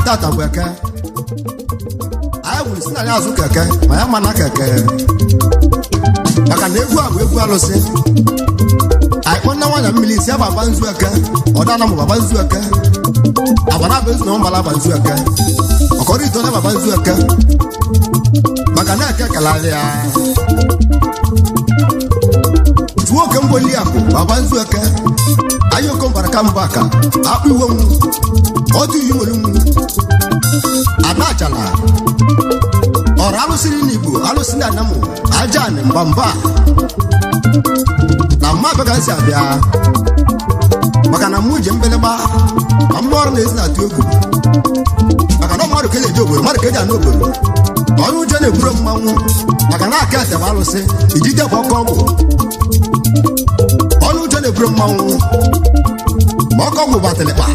Tata weke ayi wuli na azu keke ma ya mana keke maka na egwu alụsị ayi kpọnna nwanya mmiri si baba nzu eke ọdana mụ baba nzu eke abana bezu na mbala baba nzu eke ọkọrọ ito na baba nzu eke maka na eke kalari ya tuwo ke mboli akụ baba nzu eke ayo ko baraka mbaka akpụ iwe m otu yi nwere m adachala ọrụ alụsiri n'Igbo alụsị na anamụ aja anị mbamba na mmadụ ka si abịa maka na mụ je mbeleba ma mmụ ọrụ na-esi na-atụ egwu maka na mmadụ ka eji eje obodo mmadụ ka eji anụ obodo ọrụ ụjọ na-egburo mmanwụ maka na aka etebe alụsị iji debe ọkọ ọgwụ ọrụ ụjọ na-egburo mmanwụ ma ọkọ ọgwụ batịlịkpa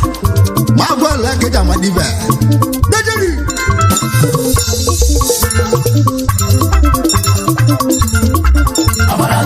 ma agwa ala ka eji amadibe dejeri Abala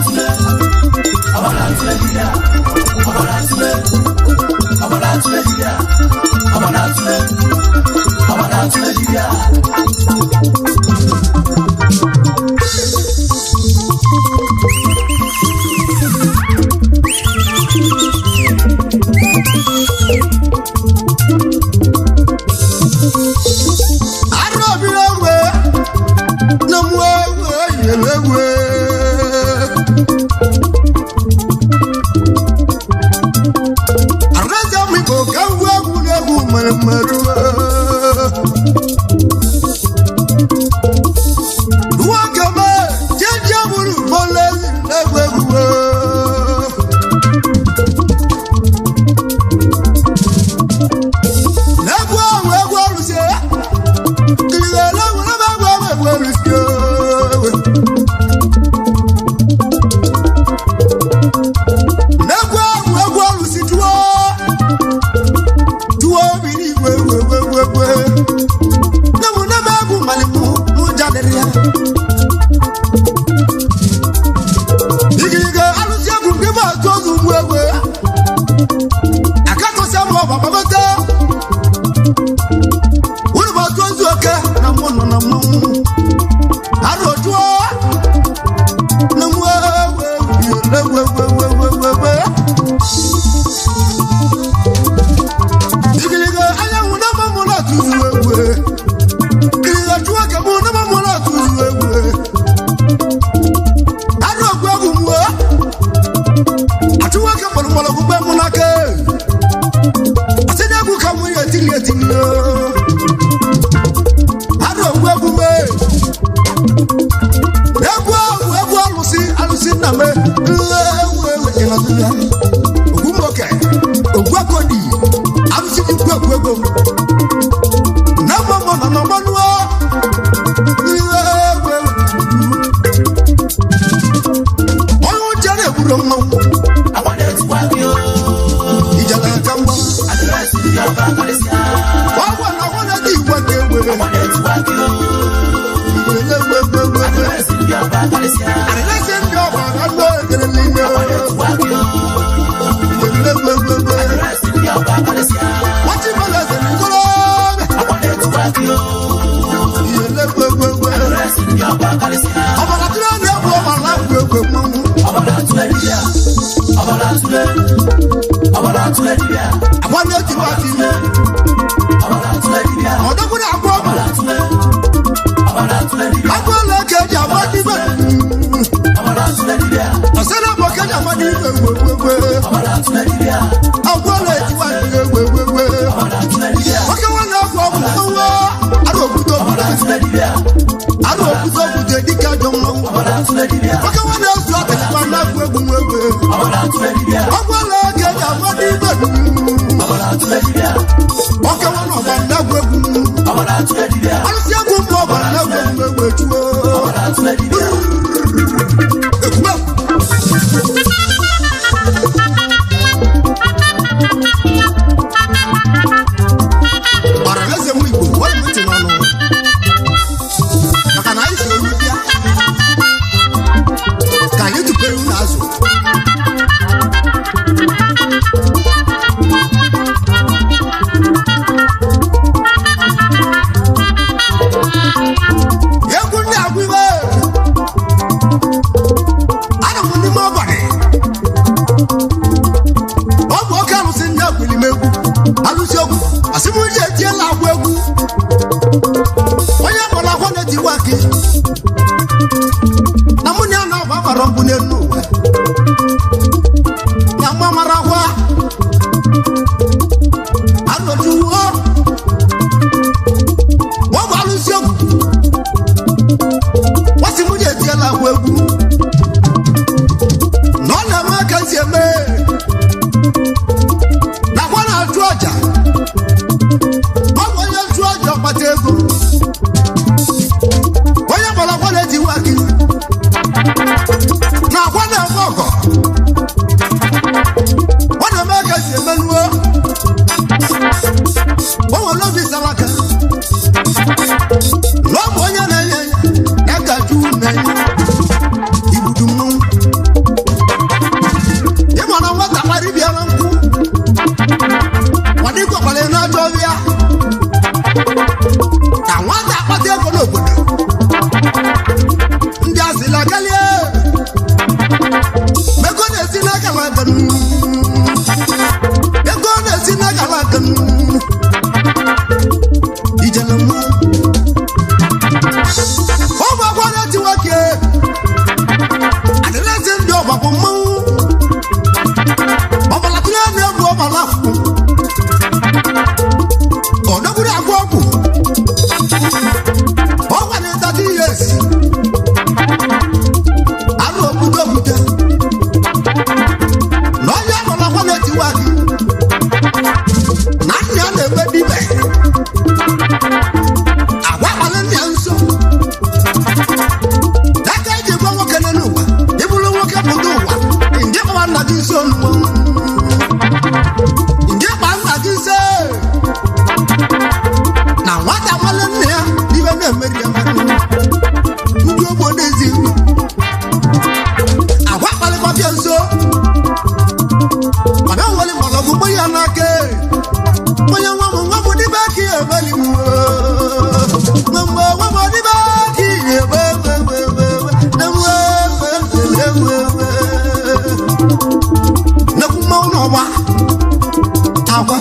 akwa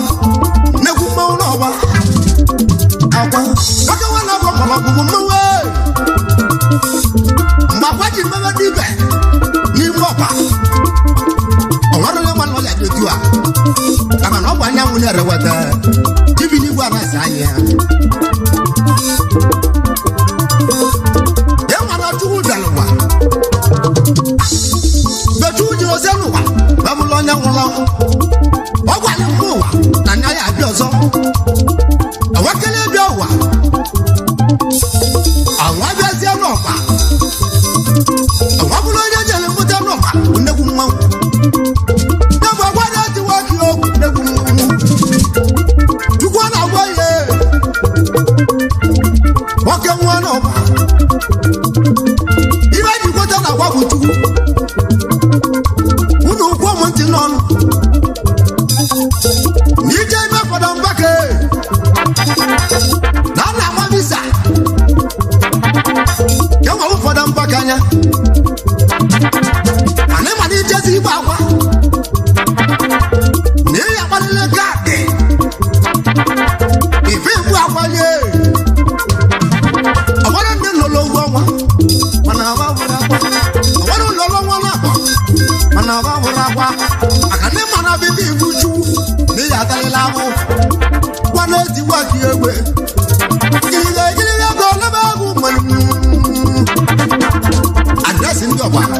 nnekwu mmanwụ n'ọgba akwa oke nwa na-abụ mgbọrọgwụ mmanwụ mgbe akwa ji mmemme d'ibe n'ime ọkwa ọnwere onye nwanne ọya dị otu a kama na ọ bụ anyanwụ na-ereweta ibi n'igwe anaghịzi anya ya nwara chukwu bịara ụwa bechukwu jiri ozie n'ụwa babụla onye nwụrụ ọnwụ ọ gwara mkpa ụwa na anya ya abịa ọzọ ewekele bịa ụwa ọnwa bịazie n'ọkwa ọnwa bụrụ onye jere mbute n'ọkwa nnekwu mmanwụ ya bụ agwa na-etiwa gị okwu nnekwu mmanwụ chukwu na-agwa ya nwoke nwa n'ọkwa ibe ji kweta na agwa bụ chukwu unu ụkwụ ụmụ ntị n'ọnụ n'ije ime fọdụ mbake na a na-agba visa ya nwa ụfọdụ mbake anya mana ịma na ijezi igbe akwa na ị ya gbalịle kaadị ife igbu akwa nye ọgbara ndị nlọlọ ụgwọ ọnwa mana aba bụrụ akwa ọgbara ụlọlọ nwa na-akwa mana aba bụrụ akwa maka ndị mana bibi ibu chukwu na ị ya atalịla ahụ gwa na-etigbu aka egbe gịrịga ego olebe ahụ nwere adresị ndị ọgbara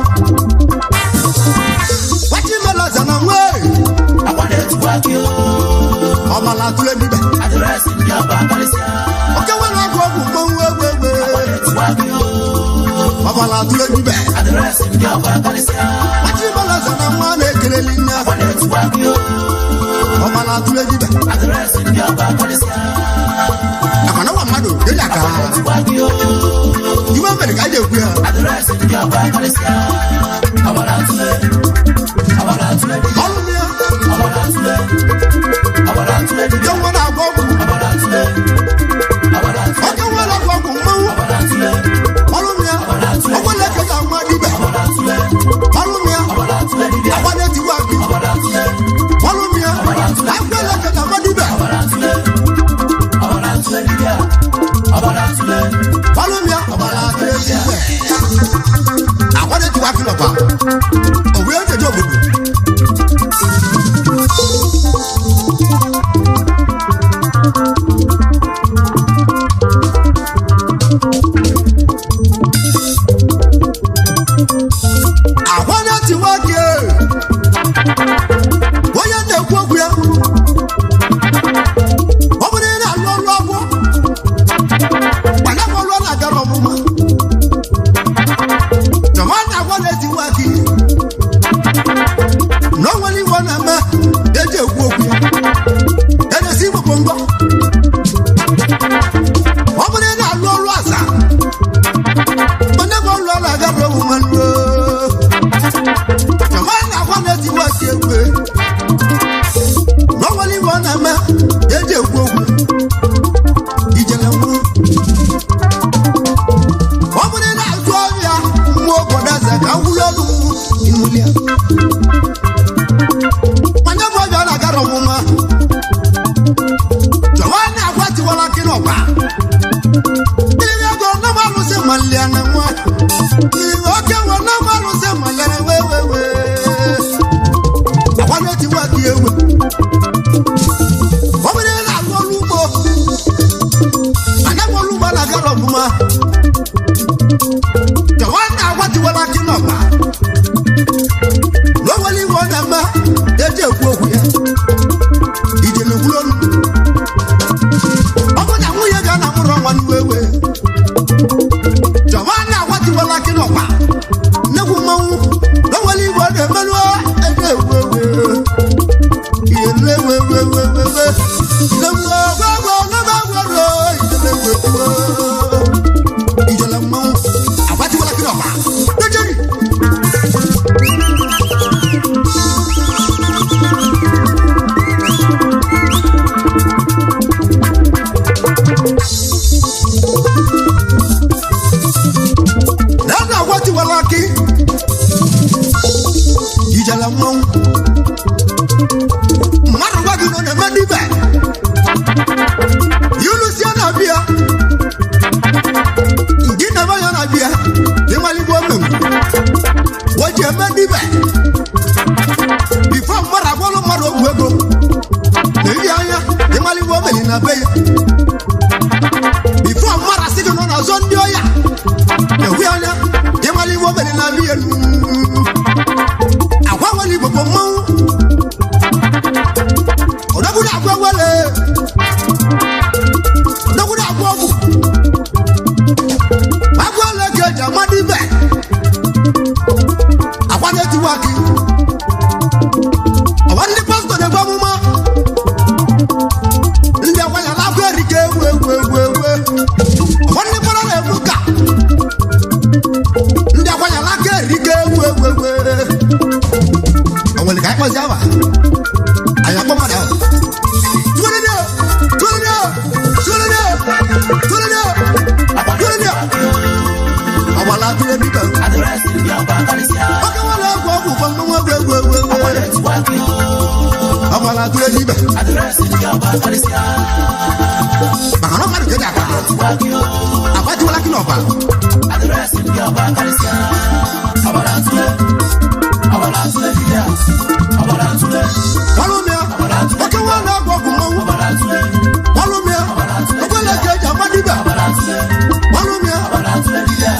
wachi melaza na nwe ọbala atụle bibe oke nwere ọgụ ọgwụ mmanwụ egbe ọbala atụle bibe wachi melaza na nwa na-ekeleli nne ọbala atụle bibe maka na nwa mmadụ dịla ka iwe mere ka a ga-ekwu ya ọrụ ya nke nwa na-agwa ọgwụ oke nwa na-agwa ọgwụ mmanwụ ọrụ ya ọgbala eketa nwa dibe ọrụ ya agba na-etigbu akụ ọrụ ya agbala eketa nwa dibe ọrụ ya ọgbara atụle dibe agba na-etigbu akụ nọkwa owe ejeje obodo agwa na-etiwa gị onye na-ekwu okwu ya ọ bụrụ ị na-alụ ọrụ ọgwụ mana ọrụ ọ na-agara ọmụma chọma na-agwa na-etiwa gị na o nwere iwe ọ na-eme eji ekwu okwu ya na-esi igbogbo ngọ ọ bụrụ ị na-alụ ọrụ aza mana ọrụ ọ na-agara ọmụma chọma na-agwa na-etiwa gị egwe na o nwere iwe ọ na-eme eji ekwu okwu ijele nwa ọ bụrụ ị na-azụ ọrịa mmụọ obodo eze ka wụlụ ọrụ imulia mana bụ ọbịa na-agara ọmụma mmadụ ogwu ego na-eyi anya ịmali iwe omeli na be ya bifo mmadụ asị gị nọ n'azọ ndị ọya na-ewu anya ịmali iwe omeli na be ya agwa nwere igbo bụ mmanwụ odogwu na-agwa nwere odogwu na-agwa ọgwụ agwa ole ka eji amadị ibe agwa na-etiwa gị ọwa ndị pastọ na-egwe amụma ndị agwa ya na-agwa erike ewu ọwa ndị kpọrọ na-egwu ka ndị agwa ya na-aka erike ewu o nwere ka anyị kpọzi aba anyị akpọ mmadụ ahụ ọgbala atụrụ dịka oke nwere ọgwụ ọgwụ ụfọ mmanwụ egwu ọgbala atụrụ dịbe maka na mmadụ keji agbatiwala gị n'ọba walụmịa oke nwere ọgwụ ọgwụ mmanwụ walụmịa okwele ka eji agbadibe walụmịa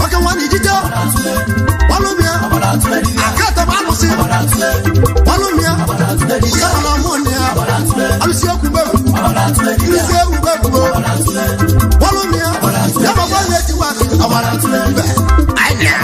oke nwere ijije walụmịa akata bụ alụsị walụmịa kama na ọmụnne ya alụsị ekwubewu alụsị ewubewu walụmịa ya ma gwa na-etiwa ọgbara mbe anya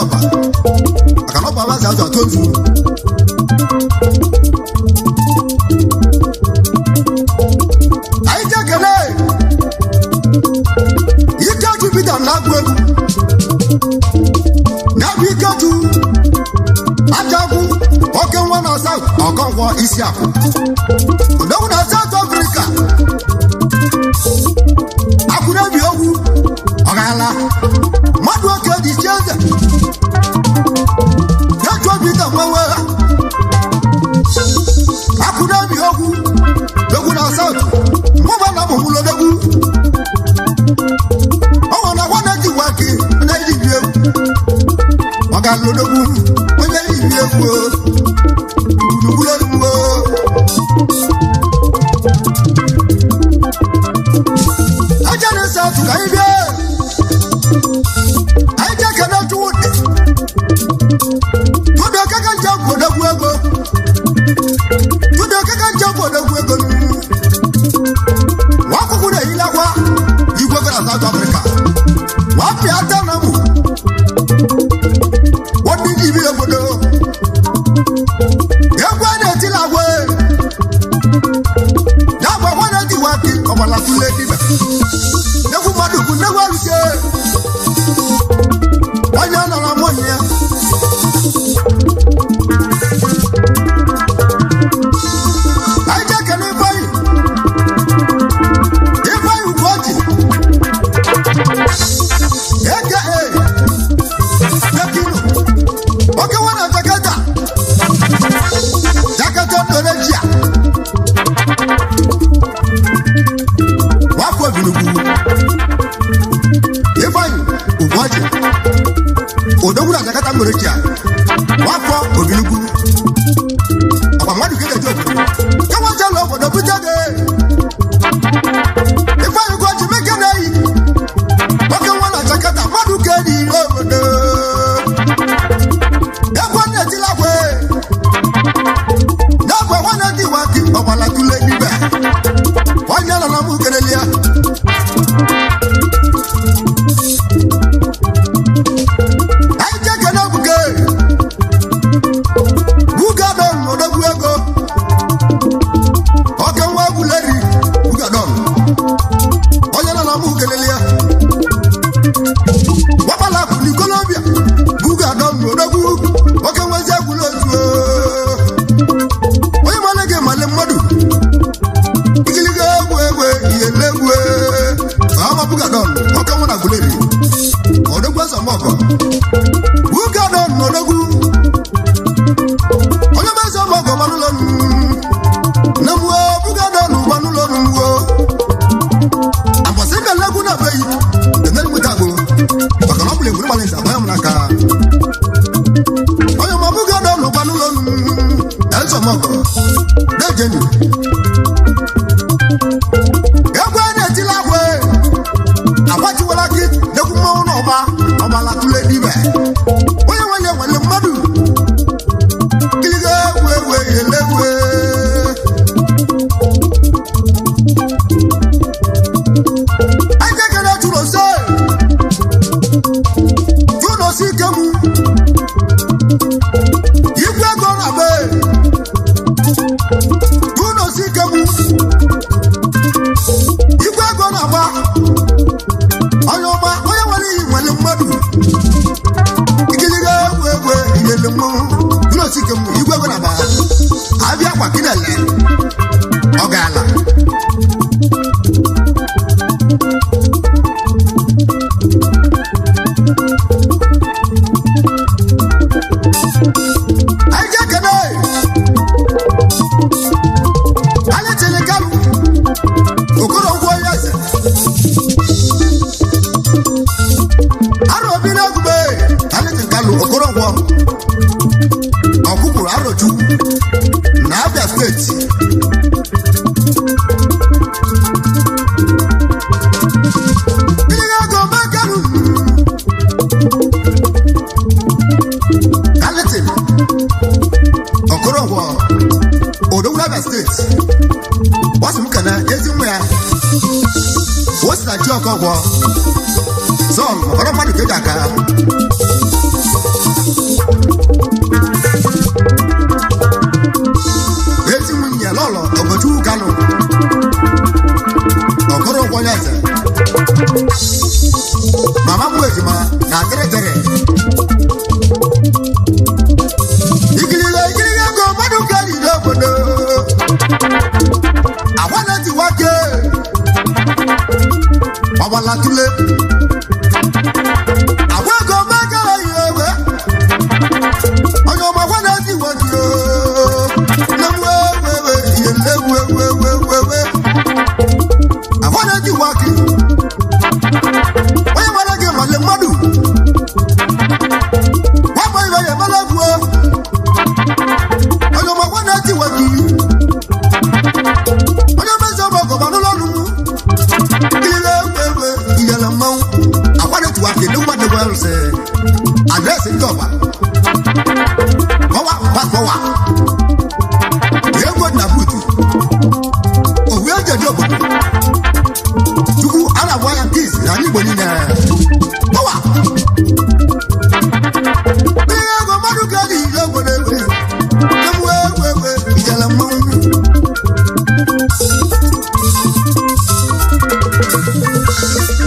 ọba maka na ọba abazi azụ atọ nzu anyị ji ekele Ikeju Peter na-agụ egwu na-abụ Ikeju Ajagwu oke nwa na South Okonkwo isi akụ odogwu na South Africa akwụnebi ogwu ọgala mmadụ oke dị iche eze Ikeju Peter nwewe akwụnebi ogwu dogwu na South mụba na mụmụlodogwu ọnwa na gwa na-eji gwa gị onye iri egwu ọgalodogwu onye iri egwu gburugburu eluigwe aja na-ese atụ ka anyị bịa anyị ji ekele Chukwudị Chukwudị okeke nje gwodogwu ego Chukwudị okeke nje gwodogwu ego nwa akwụkwọ na-eyilakwa igwe gara South Africa wapịa ata na mụ wadị State what's m kana ezi nwa ya what's na chi ọkọgwọ son ọrụ mmadụ ka eji aka ezi nwunye lọlọ Ogochukwu Kanu ọkọrọ ụkwọnye eze mama m ejima na tere ikirire ego mmadụ ka riri obodo agwaneti nwoke ọgbala tule agwa ego megara ya ewe onye ọma gwaneti nwoke na mwewewe ihe nlewewewewewe agwaneti nwoke onye mara gị male mmadụ nwakwa iwe ya emela gbuo onye ọma gwaneti nwoke onye mezi ọgbọgọba n'ụlọ ọrụ ile wewe iyela mmanwụ agwaneti nwoke ndị mmadụ gwa arụsị adresị ndị ọba kọwa ego dị na buutu owu ejeji obodo Chukwu a na-agwa ya nke isi na anyị Igbo niile kọwa ihe ego mmadụ ka dị ije obodo ewe ewe ijele mmanwụ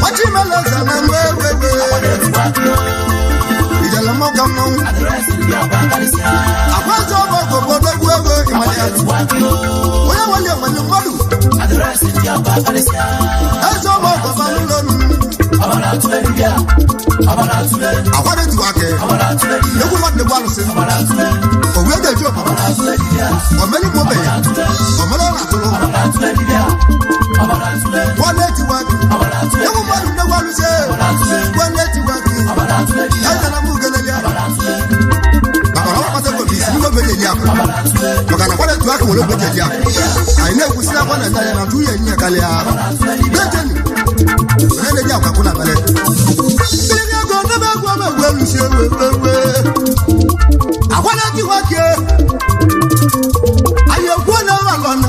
machi meleza na wewe ijele mmanwụ ka mmanwụ agwazi ọgbọ obodo egwu ego ịmanya onye nwale nwale mmadụ eze ọgbọ ọgbọba n'ụlọ agwaneti nwoke egwu mmadụ egwu alụsị owu ejeji obodo omeli mgbobenye omeli ọla atụrụ gwaneti nwoke egwu mmadụ egwu alụsị gwaneti nwoke ejela m ugelele maka na ọkpata ego bụ isi ndị obenye ya maka na gwaneti nwoke nwere obenye ya anyị na-ekwusi na gwaneti anya na tụ ya enyi ya karịa dejeni onye na-eji akwakwu na abalị ndị ego n'ebe egwu omegwu elusi ewewewe agwaneti nwoke anyị ekwuo na ọrụ alọna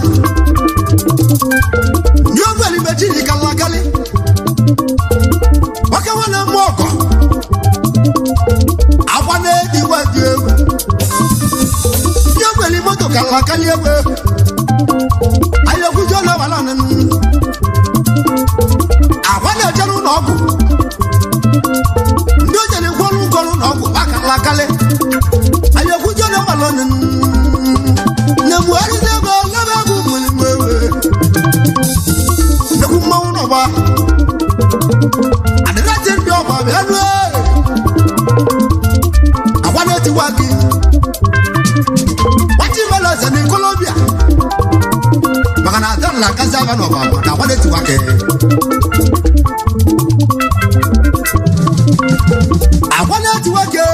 ndị ogbe limechi ji kalakali nwoke nwane mmụọ ọkọ agwaneti nwoke egwu ndị ogbe limoto kalakali egwe anyị ekwuzi na ọrụ alọna agwaneti n'ụlọ ọgwụ ndị o jere gwọrụ ụgọrụ na ọgwụ akalakali anyị ekwuzi na ọrụ alọna na Buharizi ego lebe egwu mwewe nekwu mmanwụ n'ọgba adịrịtị ndị ọgba bịa nue agwaneti nwoke gbachi meleze na Ikolobia maka na adanla akazi aba n'ọgba maka agwaneti nwoke agwaneti nwoke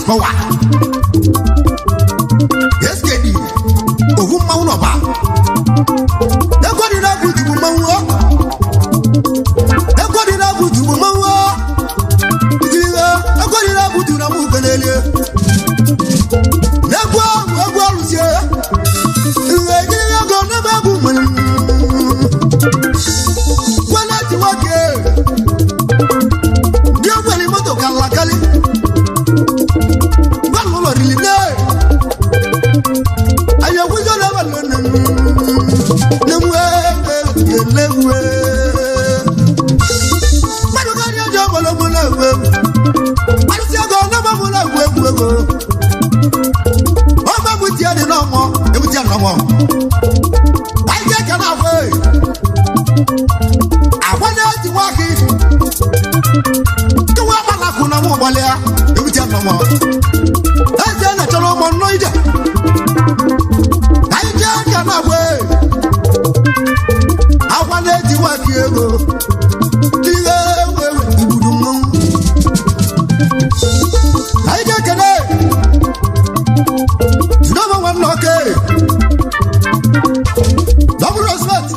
kpọwa SKD owu mmanwụ n'ọba ego dị na buutu bụ mmanwụ ego dị na buutu bụ mmanwụ ego dị na buutu na mụ ugelele n'egwu ahụ egwu alụsie ihe ejiri ego n'ebe egwu nwere gwaneti nwoke ndị ogweli moto kalakali gwanụ ụlọ rilide anyị ekwuzi na ebe na-enwe elewe mmadụ karịa ji ọgbọlọgbọ na-egwu egwu arụsị ego n'ọgbọgbọ na-egwu egwu ego ọgba egbuti ya dị n'ọmọ egbuti ya n'ọmọ anyị ga-eke na-agwa agwaneti nwoke kewa akpalakụ na nwa ụgbọlị ya egbuti ya n'ọmọ eze na-achọrọ ụmụ nnọọ ije anyị ji aka na-agba agwaneti nwoke ego ihe ewe igbudu mmanwụ anyị ga-ekene jinoma nwanne oke double respect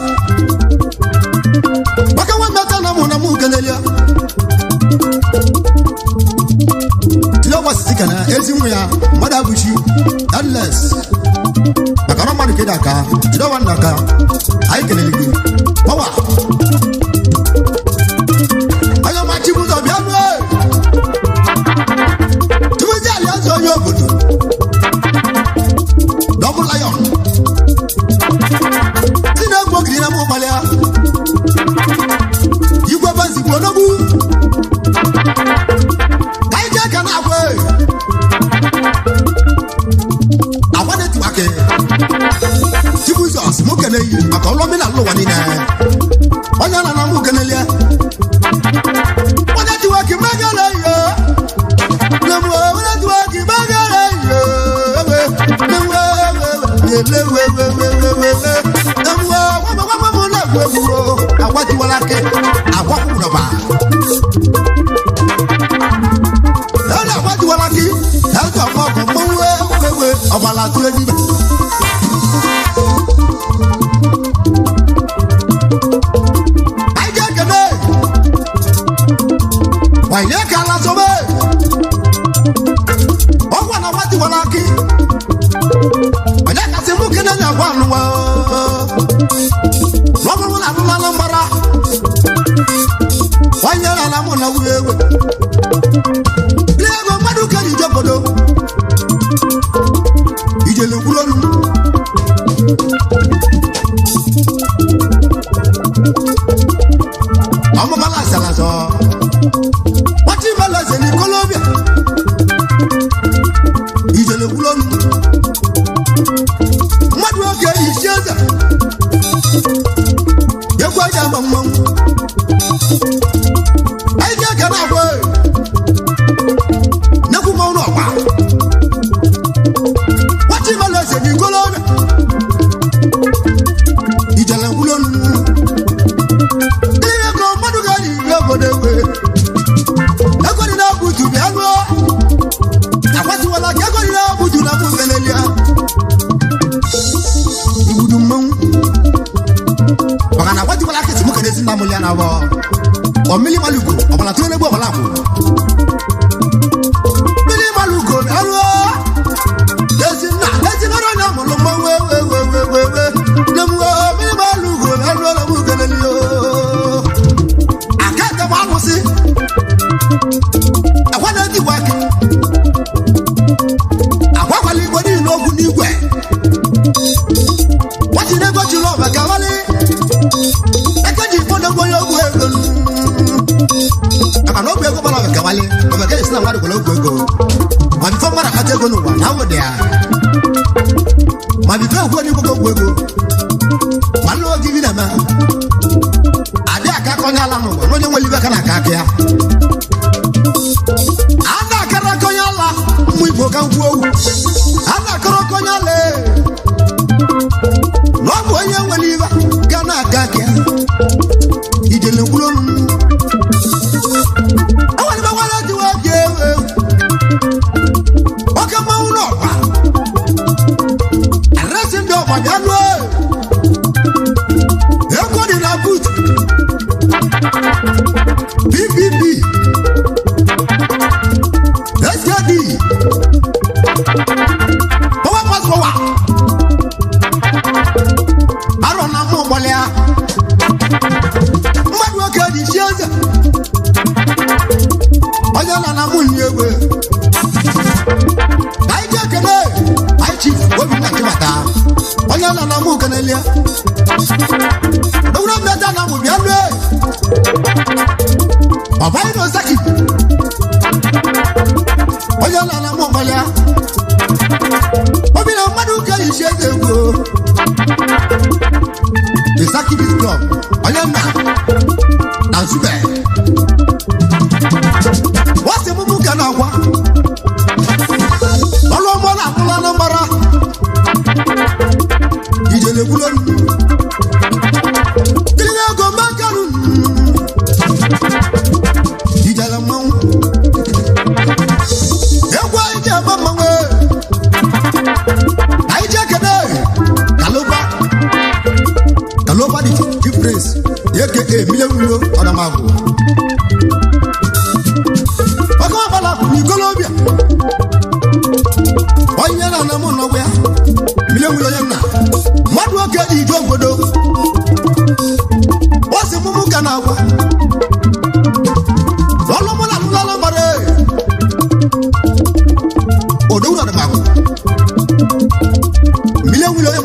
maka nwa mmeta na mụ ugelele tinye ọgbasisi ka na ezi nwa ya mmadụ abụchi endless Daka, Jidawan Daka, I can agree. Power. I am my chibu of Yamwe. To be jealous on your good. Double lion. Sinabu Grinamu Malia. You go back to Bonabu. I can't come away. I wanted to work. Jesus, Mukanay, a Colombian Lowanina. Onana Mukanelia. What did you work in Magalaya? No more, what did you work in Magalaya? I want you like it. I want you to buy. I want you like it. That's a walk of a lot of why you can't last away? Oh, what I want to lucky. I can't see looking at that one. Robert will have a number. Why you're not on the way? Never Madu can you jump on? You just look good. I'm a malasa. In Colombia, he's a little one. What will get his shelter? You're quite a mum. I can't have word. Never more. What's in my lesson in Colombia? He's a little one. They go, Madugani, over the way. To be I want to like I would you not you would moan. But I want to like it to look at this in Namuliana or Millie Maluko or Palatone Bobalapo. Millie Maluko, there's another number. No more Millie Maluko, I can't come out with it. What you never to love a cavalier? I can't just put a boy over. I cannot be a couple of a cavalier, but I guess not what go. My former had to go now there. My before when you go. My lord, give it a man. I dare Kakonala, when you will live a Kanaka. Ana Karakoyala, we broke out. Ana Karakoyale. No boy, you will leave Kanaka. He didn't blow. I want to work here. What come on? Arrest him down, my young boy. You're good in a boot. BBB. Let's get it. Power pass power. I don't know more Malia. What work at the shelter? I don't know you. I can't come out. I chief, what we like to matter. I don't know more Canalia. Don't know that I will be away. Papa, no Saki. I don't know more Malia. Obi na madu ka ise ego. The Saki this club. Oyana. Na super. What's the mumu kana kwa? Olo mo la kula na mara. Ijele bulon. Kile go makaru. Ijala mau. Ewa ija mama we. Kaloba the difference. Yeke million Adamago. Bakabala ni Colombia. Oyana na mo no wea. Million yana.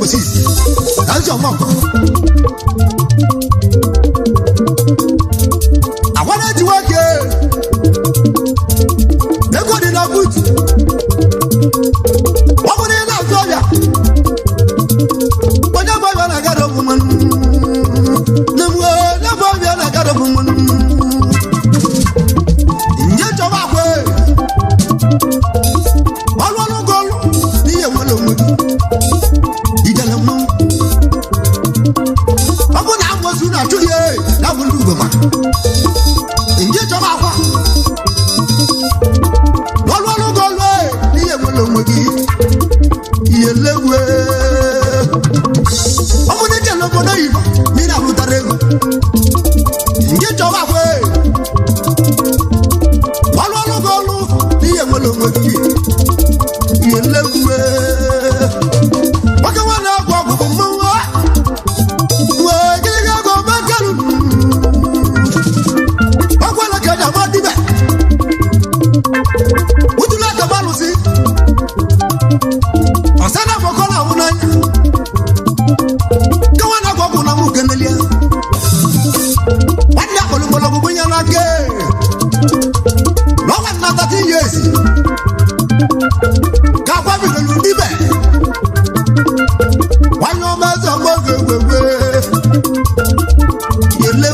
Moses that's your mom I wanted to work here they go in a boot what would they not do ya but never gonna get a woman never gonna get a woman in your job way all one go near one of them you tell them no I'm gonna have one sooner to you that will do them in your job all one go near one of them you live I'm gonna tell them what I mean I would have in your job way all one go near one of them you live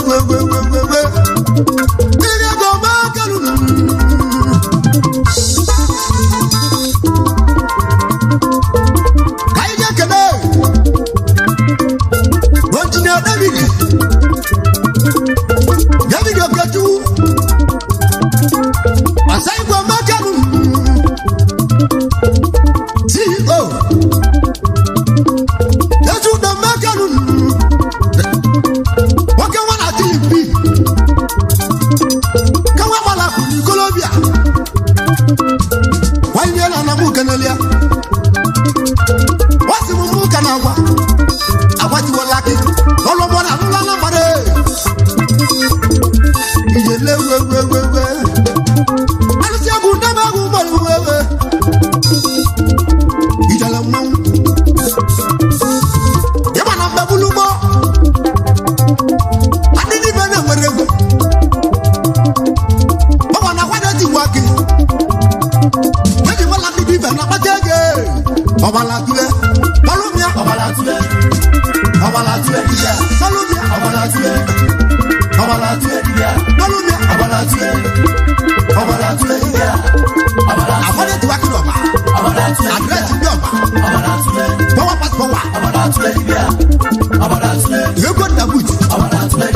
what I want to go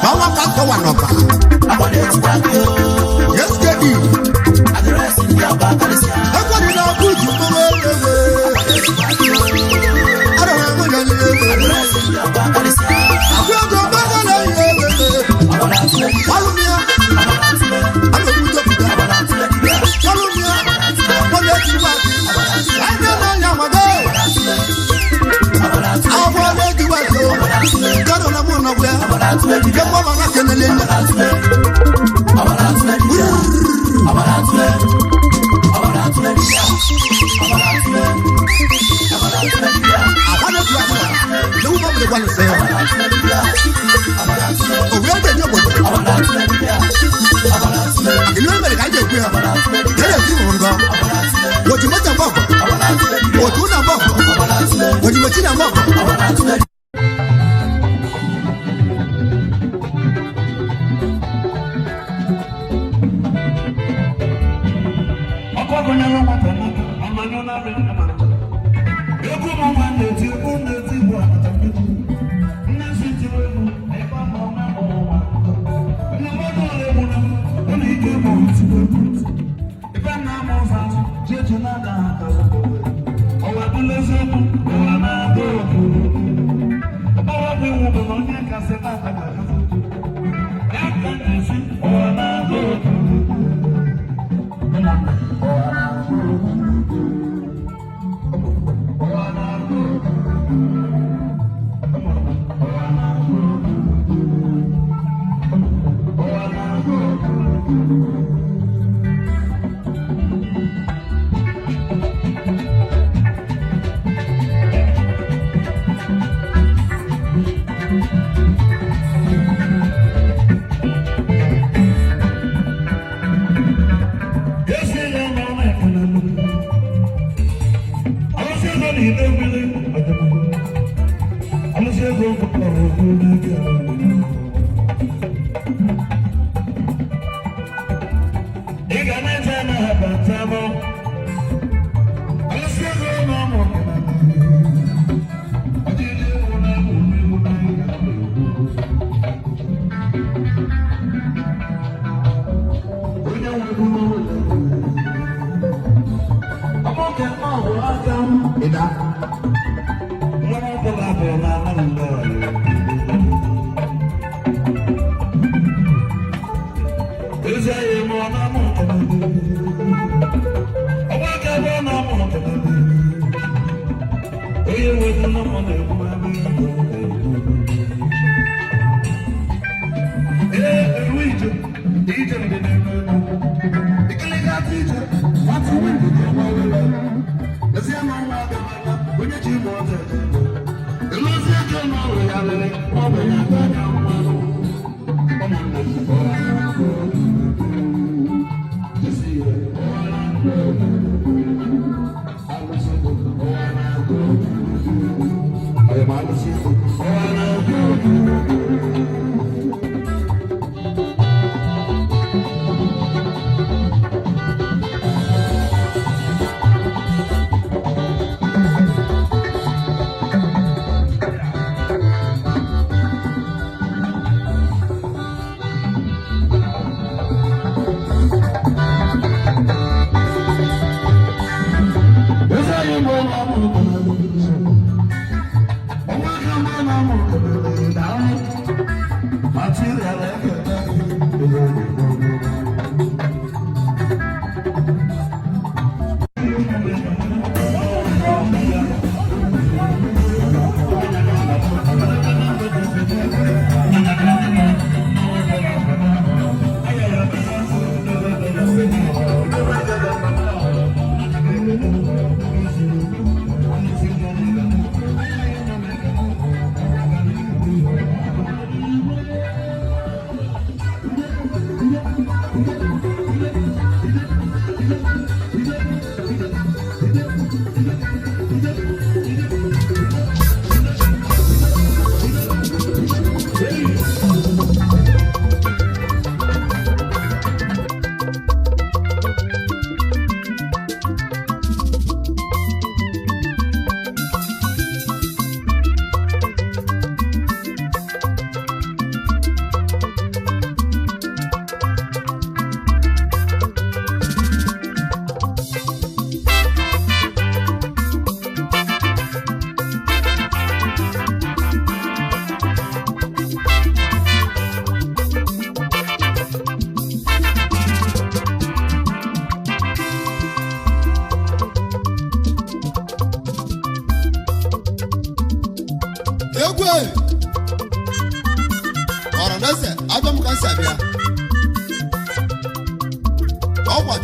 Mama Papa Napa. Yes, Daddy. Everybody now good to go away. I don't have money. I'm going to follow me. I'm going to do that. Follow me. I'm going to do that. I don't know my day. I want to do it. God on the moon of where. Come on, I'm not going to live.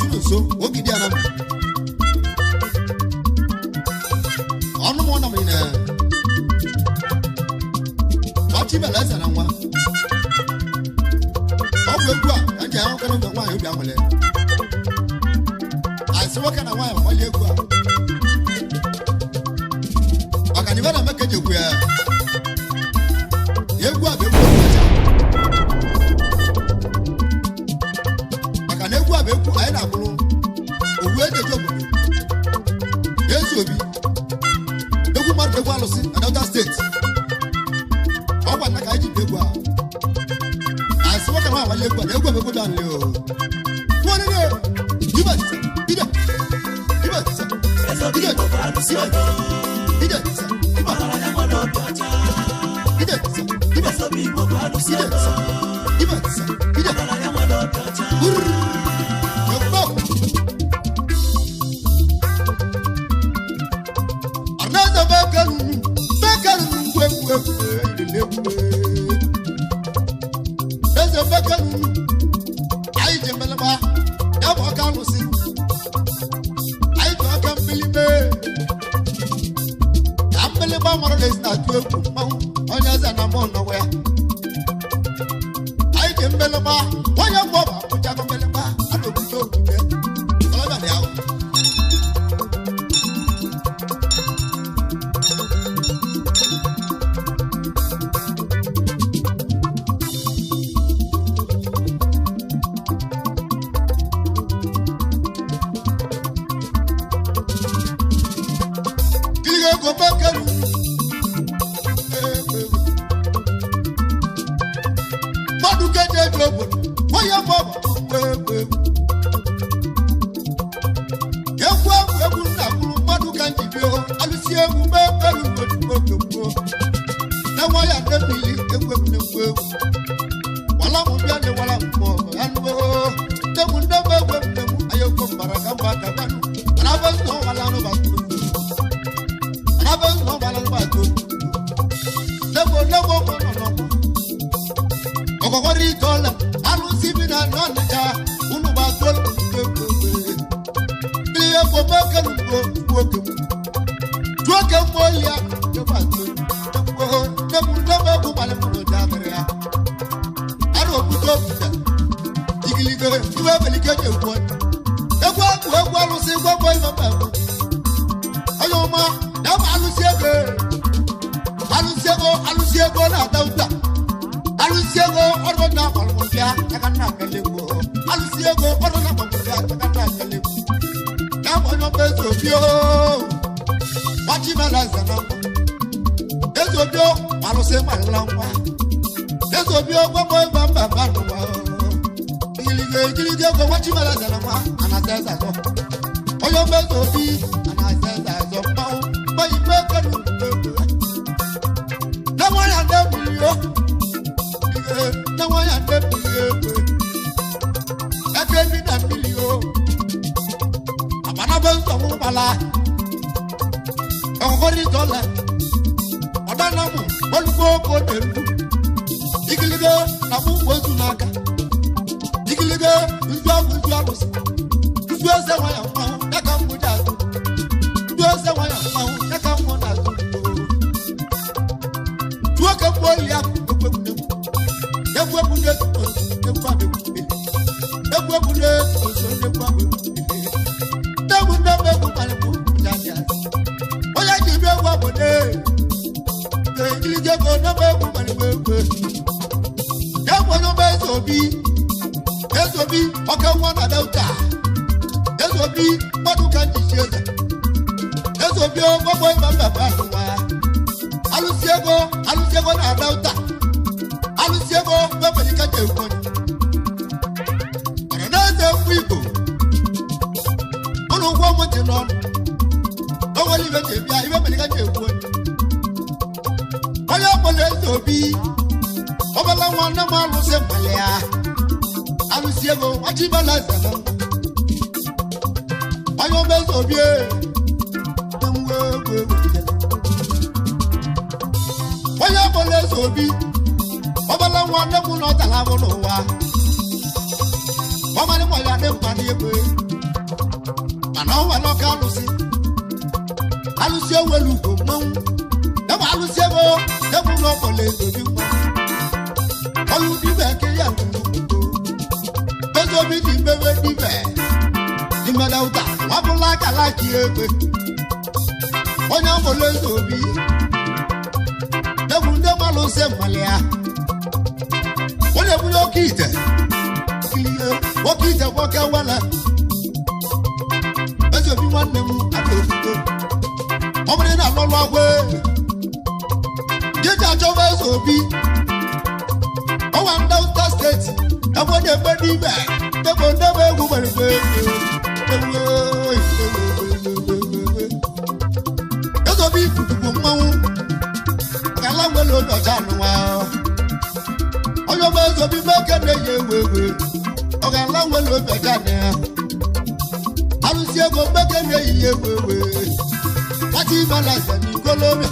Junu so ogidi anam onu mo na me na wachi bela sana nwa ogwe gwa anje ahụ kana ngwa nwa obi amale asiwa kana nwa amale gwa aka ni bana make jekwu ya yegwu abegwu aka na egwu abegwu anyị na-abụrụ owu ejeje obodo yesu obi egwu mmadụ egwu alụsị another state ọgwa nna ka anyị ji egwu a asiwa kana nwa amale gwa na egwu abegwu dan le o wọnị ne ibe ide Ọmọ ni mo ya ne pa ni egbe. no one no calusi. Alusi welu go mon. E ma alusi go, e mu no kole go bi mo. Olu di be ke ya lu. Bezo bi di bebe di be. Di ma dauta, wa bula kala ki egbe. Onya mo le zo bi. De mu de ma lo se malia. Ole bu yo kite. Wo kite wo ke wala. Bezo bi wan ne mu ato. Omre na lo lo agwe. Jeja jo bezo bi. O wan Delta State. E bo de be di be. De bo de be gu bari be. Bezo bi ku mawu. Kala we lo do janu wa. Oyo bezo bi be ke de ye wewe. Oga la we lo do janu. Alusi ego be ke de ye wewe. Wati balasa ni kolome.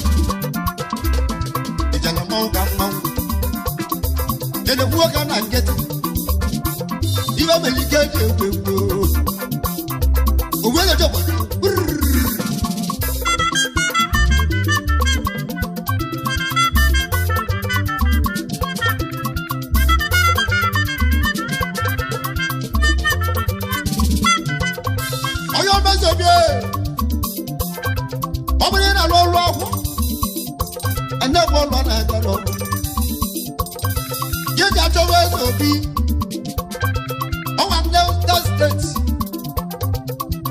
Ijala mo ga mo. Dede buoka na ngeti. Iba melikeje wewe. Owe le jobo. Oyo bezo bi. Omre na lo lo ahu. Ene bo lo na ga lo. Jeja to we bi. O wa Delta State.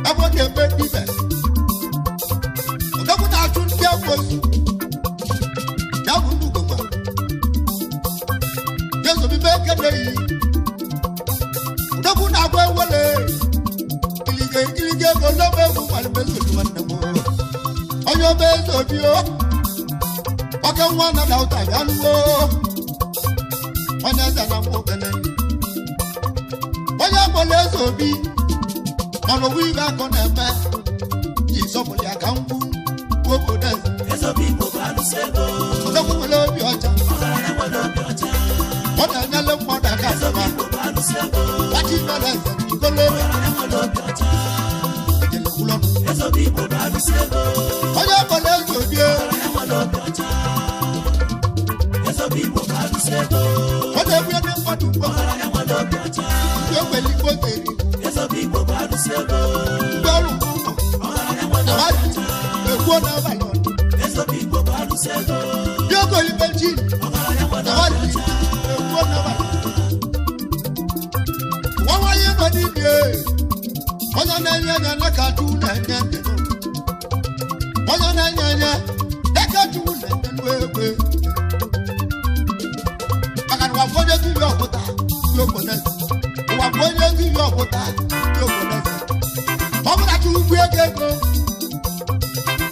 Abo de be di be. O da ku ta tun dia ko. Ya bu du ko ma. Jesu bi be ke de yi. O da ku na gwe wele. Kilige ko lo be ku ma le be su man na mo. Oyo bezo bi o. Oke nwa na dauta ya nuwo. Onya za na mo kene. Onya ko le zo bi. Ono wi ga ko na me. Yi so mo ya kan ku. Wo ko da. Ezo bi mo ba lu sego. Odo ku lo bi oja. Oga na mo lo bi oja. Oda nya le mo da ka Ezo ba. bi mo ba lu sego. Wati na le ko lo. Oga na mo lo bi oja. Ejele ku lo. Ezo bi mo ba lu sego. Onya ko le zo bi. Oga na mo lo bi oja. Ezo bi mo ba lu sego. Oda bi de mo du ko. Oga na mo lo bi oja. Yo pe li ko teri. Ezo bi mo ba lu sego. Gbolu ku. Oga na mo lo bi oja. E ku na ba lo. Ezo bi mo ba lu sego. Yo ko li belji. Oga na mo lo bi oja. E ku na ba. Wa wa ye ba di bi. Onya na nya na ka tu na nya. Onya na nya na ka tu na we. Akan wa fo je ti yo kota. Yo ko na. Wa fo je ti yo kota. Yo ko na. Omo da tu gbe gego.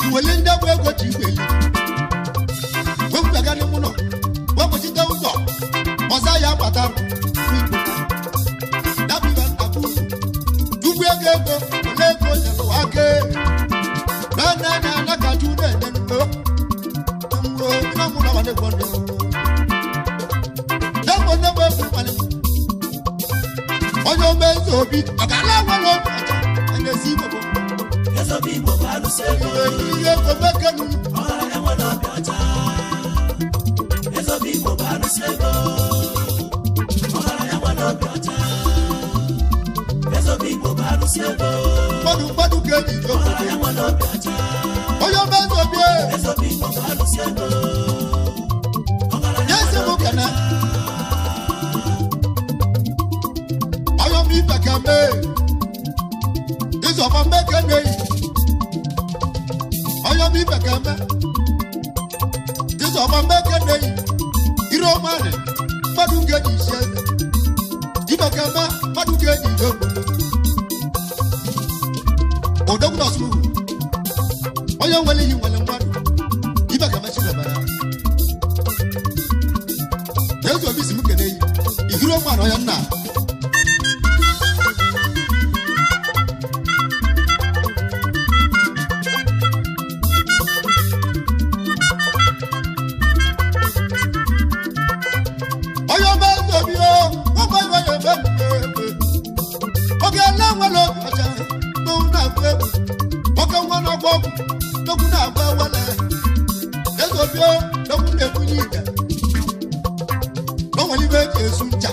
Iwele nda gbe go ti gbe yi. Wo gbe ga ni mu no. Wo ko ti dawo so. Osa ya pata. Da bi ban ta ku. Tu gbe gego. Le ko na lo ake. Na ka tu na no. Ngo na mu na wa ne ko no. Oyo bezo bi akala walo ene si bobo. Ezo bi mo ba lu sego. Iye ko bekenu. Oga na mo lo bi oja. Ezo bi mo ba lu sego. Oga na mo lo bi oja. Ezo bi mo ba lu sego. Padu keji Oga joko. na mo lo bi oja. Oyo bezo bi. Ezo bi mo ba lu sego. Oga na Yesi mo kana. Oyo mi bakame. Iso fa mekene. Oyo mi bakame. Iso fa mekene. Iro mane. Padu keji sheze. Ibakama padu keji joko. Odogu na sulu. Oyo wele yi wele mwadu. Ibakama sheze bara. Yesu obi simu kene yi. Ihiro mane oya na. Oyo bezo bi o. Ogo yo be. Oge la welo aja. No na gbe. nwoke nwa na-agba ọgwụ n'okwu na-agba ewele eze obi n'okwu na-ebunye ite n'onwere ibe eji esu ncha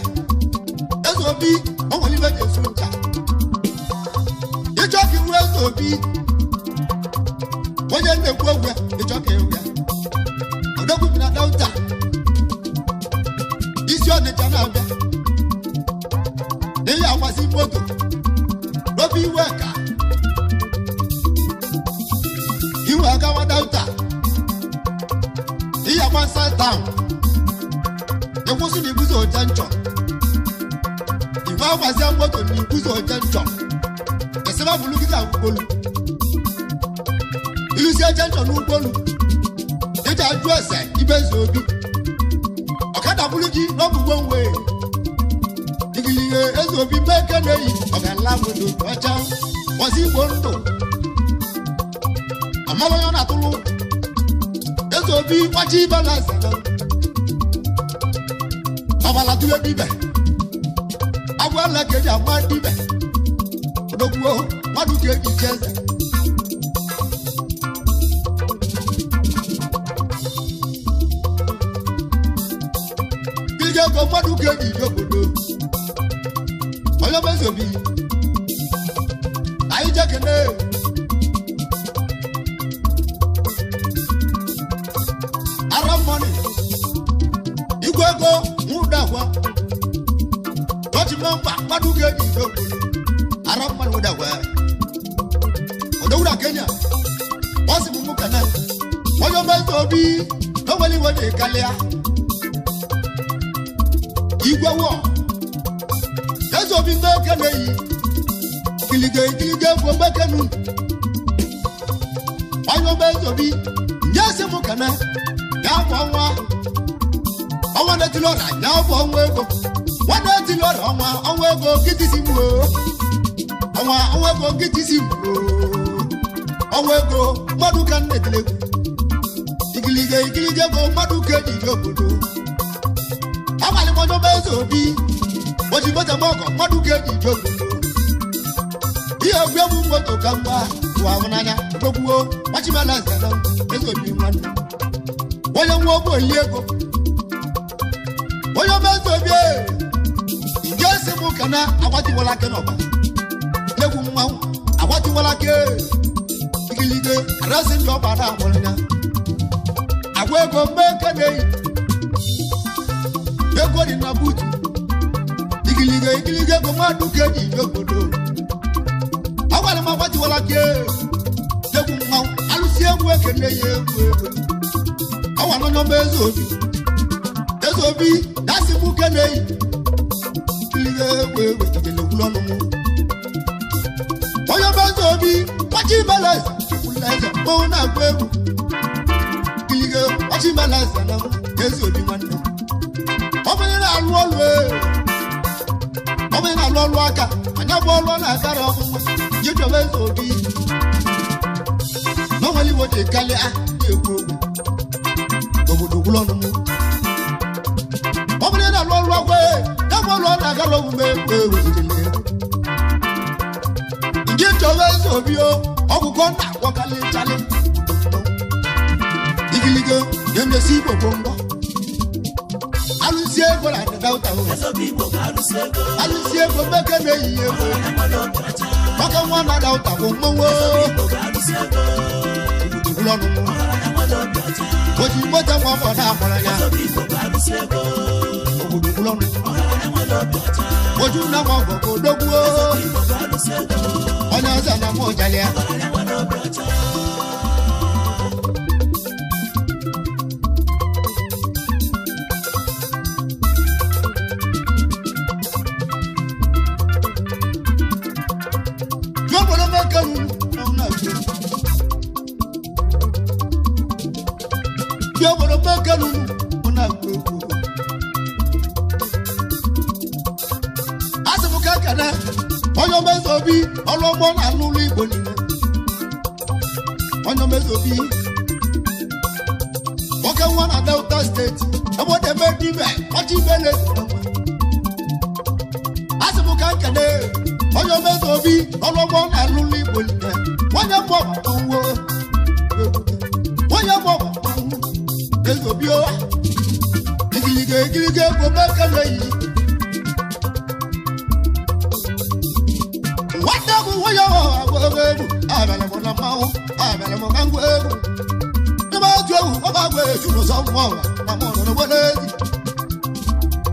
eze obi onwere ibe eji esu ncha ịchọ ka iwu eze obi onye na-ekwu egwu ya ịchọ ka ewu ya odogwu bi na Delta isi Ọnịcha na-abịa n'ihi akwasị moto n'obi iwe ka iwe agawa Delta ihe agba Southtown ịkwụsị na ibuzo oje nchọ iwe akwasị moto na ibuzo oje nchọ eseba bụlụ gị n'ụgbọelu ilusi eje nchọ n'ụgbọelu eji ajụ ese ibe eze obi ọkada bụlụ gị n'ọbụgbo nwe igilihe eze obi meke na-eyi ọgala moto ọcha ọzi igbo ndụ ọmara onye ọ na-atụlụ eze obi kwachi balans ọbala tụle dibe agwala ka eji agba dibe odogwuo mmadụ ka eji che eze ego mmadụ ka eji ije obodo onye eze obi anyị jekene ara mmọnị igwe ego nwụdakwa ọchịma mkpa mmadụ ka eji ije obodo ara mmanụ nwụdakwa odowura Kenya ọ sị m mụ kana onye eze obi n'onwere iwe na-ekalịa igwe wọ eze obi mmeke na-eyi ikilige bụ mmekenu onye eze obi nye esi m kana ya bụ ọnwa na-etili ọra ya bụ ọnwa ego nwa na-etili ọra ọnwa ego nkịtịsi gbuo ọnwa ego nkịtịsi gbuo ọnwa ego mmadụ ka na-etili egwu ikilige bụ mmadụ ka eji obodo abalị onye eze obi oji moto mọkọ mmadụ ka eji ije obodo ihe ogwu egwu moto ka mgba bụ ahụ n'anya dogbuo machimala nzana eze obi nwanne onye nwa ogbu oli ego onye eze obi nke esi m ka na agbatiwala ake n'ọba egwu mmanwụ agbatiwala ake ikilige arasị ndị ọba na-agbọrọ ya agwa ego mmeke na-eyi ego dị na buutu ikilige ego mmadụ ka eji ije obodo agwara m agbatiwala ka egwu mmanwụ alụsi egwu ekene ya egwu ego ọwa n'onye eze obi dasị m ke na-eyi ikilige egwu ejelekwulu ọnụ m onye eze obi kwachi balance eze mmanwụ na-agba egwu ikilige kwachi balance na eze obi nwanne ọbụrụ na-alụ ọlụ aka anya bụ ọlụ na-agara ọfụma jidobe eze obi n'onwere iwe ji kalịa na-ekwu okwu obodo gwụrụ ọnụ m ọbụrụ na-alụ ọlụ agwa ya bụ ọlụ na-agara omume ewezirila nje chọba eze obi ọgwụgwọ na-agwakalị chalị igilige na-emesi igbo gbọmgbọ alụsi ego na Delta alụsi ego mmeke na-eyi ego maka nwa na Delta bụ mmanwụ oji moto nwa afọ na-agbara ya obodo gwụlọnụ oju na nwa afọ ka odogbuo onye ọzọ na nwa ụjalị ya onye eze obi ọrụ ọgbọ na-alụ ụlọ Igbo niile onye eze obi nwoke nwa na Delta steeti ebe dibe ọchị ibe na-esi asị m ka nkene onye eze obi ọrụ ọgbọ na-alụ ụlọ Igbo niile mo wo wọ́n yẹ mọ̀ èso bí ó gígé kò mẹ́kẹ́lẹ́ yìí. wọ́n dẹ́kun wọ́n yẹ àwọn ewu àbẹ̀lẹ̀mọ̀ náà máa wọ́n àbẹ̀lẹ̀mọ̀ máa ń gbé ewu. ní bá tó ewu wọ́n bá gbé ètùnú sọ́mù ọ̀rọ̀ àmọ́ ọ̀rọ̀ wọlé yìí.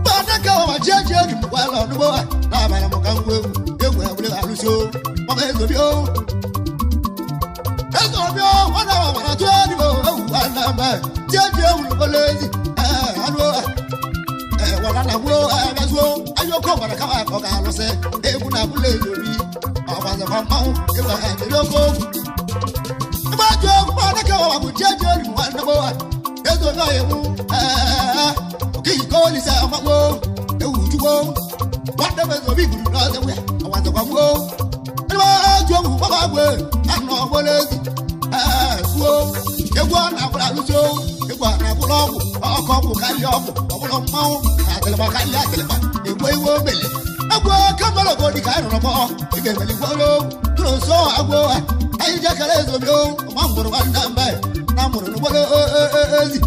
bá a dẹ́kẹ́ wọn jẹ́jẹ́ ní wọ́n lọ níbo wà àbẹ̀lẹ̀mọ̀ kan gbé ewu ẹ̀wọ̀lẹ̀ àlùsọ wọ́n bá èso bí ó. èso bí ó wọ́n náà wọ́n tó ẹ̀dínwó ewu àlàmẹ́ jẹ́jẹ́ ewu wọlé yìí. wala na wo abazo ayoko bara ka ko ga lo se ebu na bule yori awa za mama e wa e yoko ba jo ba na ka wa bu jeje ri wa na bo e do na ye mu ki ko li sa ma wo e wu ju wo wa da be zo bi guru na ze we awa za kwa wo e ba jo bu ba ba we ano bo le wo e wo na bra lu so e wa na bu lo ọkọ̀ ọkọ̀ kárí ọkọ̀ ọ̀pọ̀lọ̀ mọ́wọ́ àtẹlẹmọ kárí àtẹlẹmọ ègbó ìwó mẹ́lẹ̀ ẹgbó kẹ́mọ́lọ́gbó ní kárí ọ̀rọ̀mọ́ ìgbẹ́ ìmẹ̀lẹ̀ gbọ́lọ́ tó lọ sọ àgbo ayíjẹ́ kẹlẹ́ ìzòmí ó ọmọ àmọ̀rọ̀ wà ní nàmbẹ́ nàmọ̀rọ̀ ní gbọ́lọ́ ẹ̀ẹ́zì.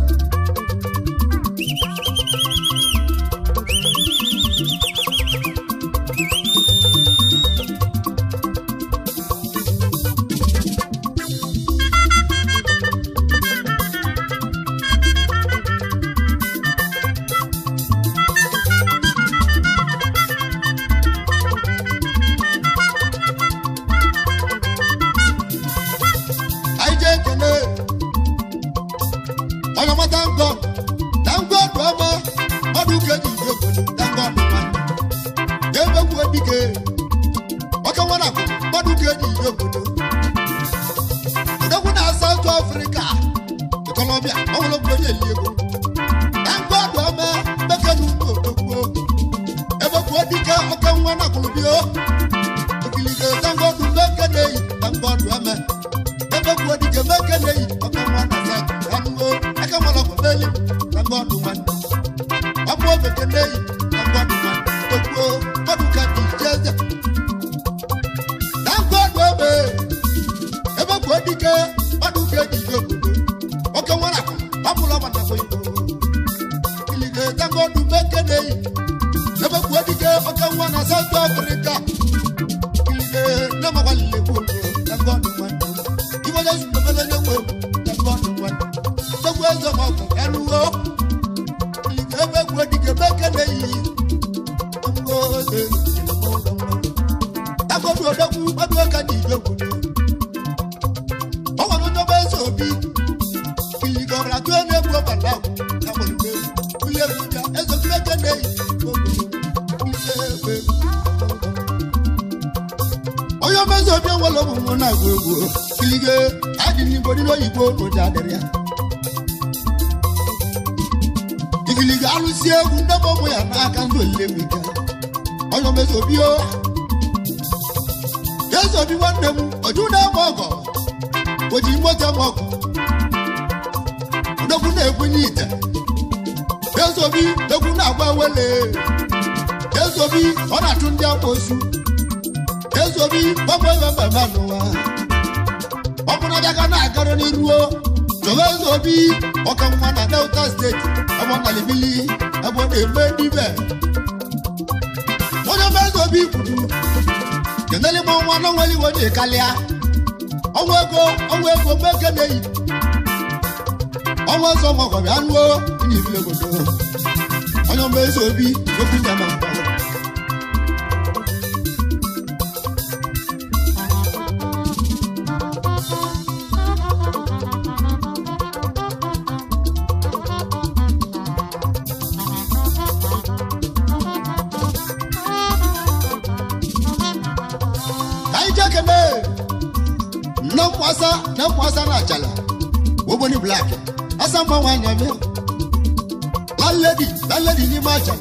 Landlady ni macha.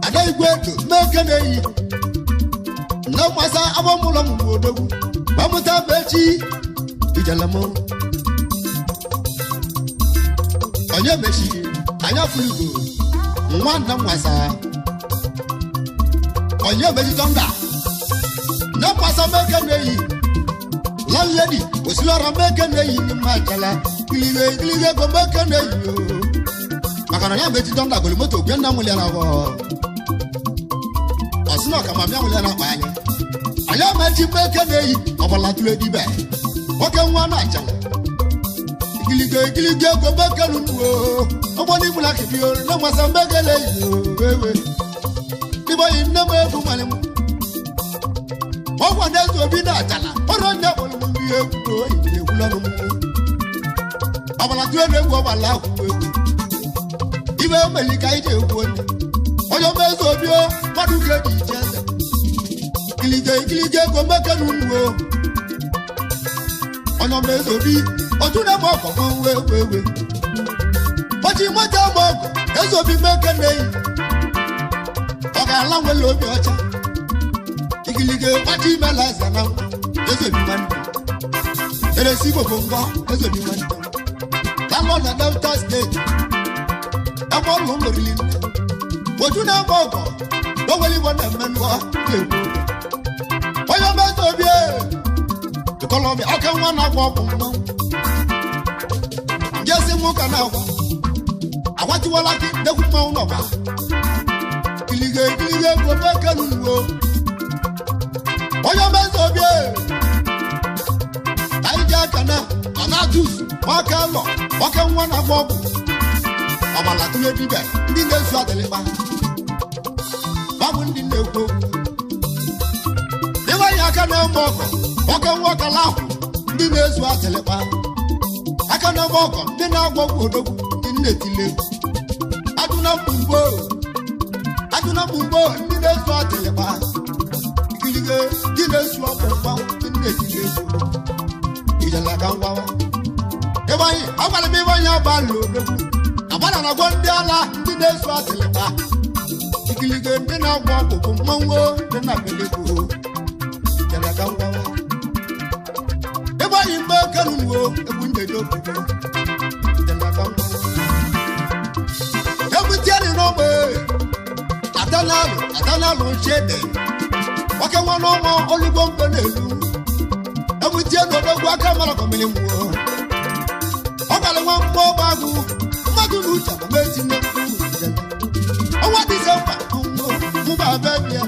Ada igwedo mekene yi. Na kwasa abomulo mu odogu. Bamuta bechi ijalamo. Onye mechi anya fuligo. Nwanda mwasa. Onye mechi tonga. Na kwasa mekene yi. landlady osilora meke na yi ni machala ilige go meke na yi makana ya beti donda goli moto gbe na muli na go osino kama mi amuli na pa aya ma ti meke na yi obola tule di be oke nwa na achala ilige go meke nu o obo ni bula ki bi o na masa meke le yi wewe ni boy na mo fu male mu owo na zo bi na achala oro na bolu bi e ko ile kula no mu abala tule ne wo bala ku ibe melika ide wo ni ojo mezo bi o madu ke di jeze ilige go meke nu o ojo mezo bi oju na mo ko wewe oji mo ja mo ko ezo bi meke nei oga lawe lo bi ocha igilige oji mela sana ezo bi man ere si go ngo ezo bi man lamo na Delta State amo lo ngorili oju na mo ko do weli wona menwa oyo mezo bi Colombia aka nwa na agwa ọkụ mmanwụ ngezi nwoke na agwa agwatiwala gị ndegwu mmanwụ n'ọba ilige gobe kenu uwe onye mezi obi anyị ji aka na anatus nwaka lọ nwoke nwa na agwa ọkụ ọbala tụle dibịa ndị na-ezu adịlịkpa babụ ndị na-ekwu ịwanye aka na-eme ọkọ oke nwoke lahụ ndị na-ezu atịlịkpa aka na ọgọ ndị na-agwọ odogwu ndị na-etile adụna mgbo ndị na-ezu atịlịkpa ikilige ndị na-ezu ọkpụkpa ndị na-etile ijela ka ngwawa ịbanye agwara m ịbanye abalị odogwu agbara na agwọ ndị ala ndị na-ezu atịlịkpa ikilige ndị na-agwọ ọkpụkpụ mmanwụ ndị na-abelego ijela ka ngwawa Ebani mbaka nuwo ebunde dokudo Jendaka mwa Ebutiani nomwe Atanalu nshede Wake wanomo olugombe nelu Ebutiani odogu akamala komili mwo Okale wambo bagu Madu nucha kumeti neku Owa disemba Mba bebya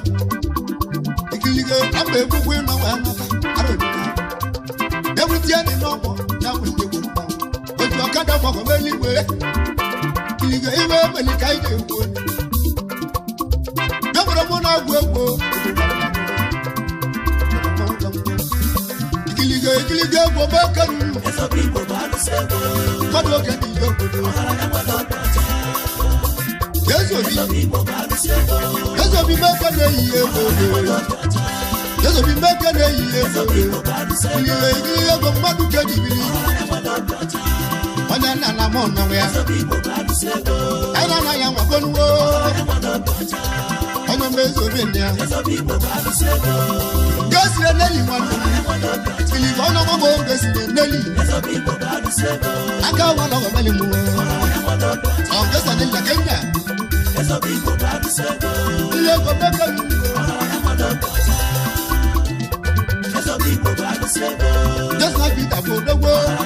Ikilige ambe bugwe na wanaka Arodina Everything no more, now we do. But you can't have a family way. You get even when you can't do it. Never want to go. You go back and some people are saying, what do you do? Yes, some people are saying, yes, some people are saying, Yeso bi meke na yiye yiye go madu kedi bi Onya na na mo na we Ana na ya wa gonu wo Onya mezo bi nia Gasre neli wan Ili ono mo mo gasre neli Aka wa na wa meli mu On gasa neli la Kenya Ile go meke Just like it for the world.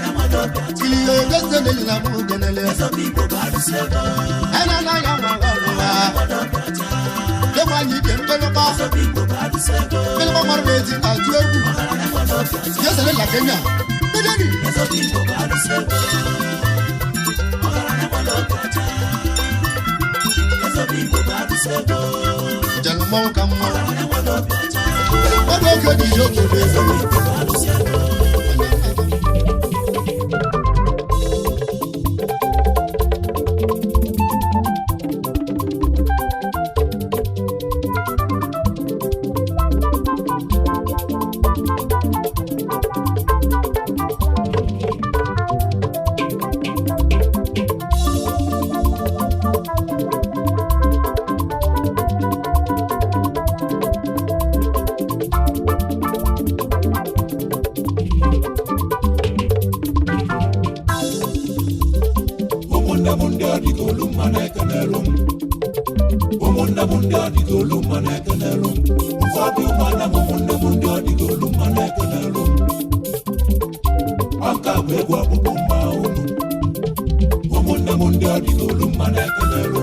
Till you just the little moon and a little people by the silver. And I am the one you can go about the people by the silver. More raising out to you. Just a little Kenya. There's a people by the silver. There's a people by the silver. Gentlemen, come on. What do you do? egwu ọkpụkpụ mma unu ụmụnne m ndị ọdịgolu mma na-ekelelu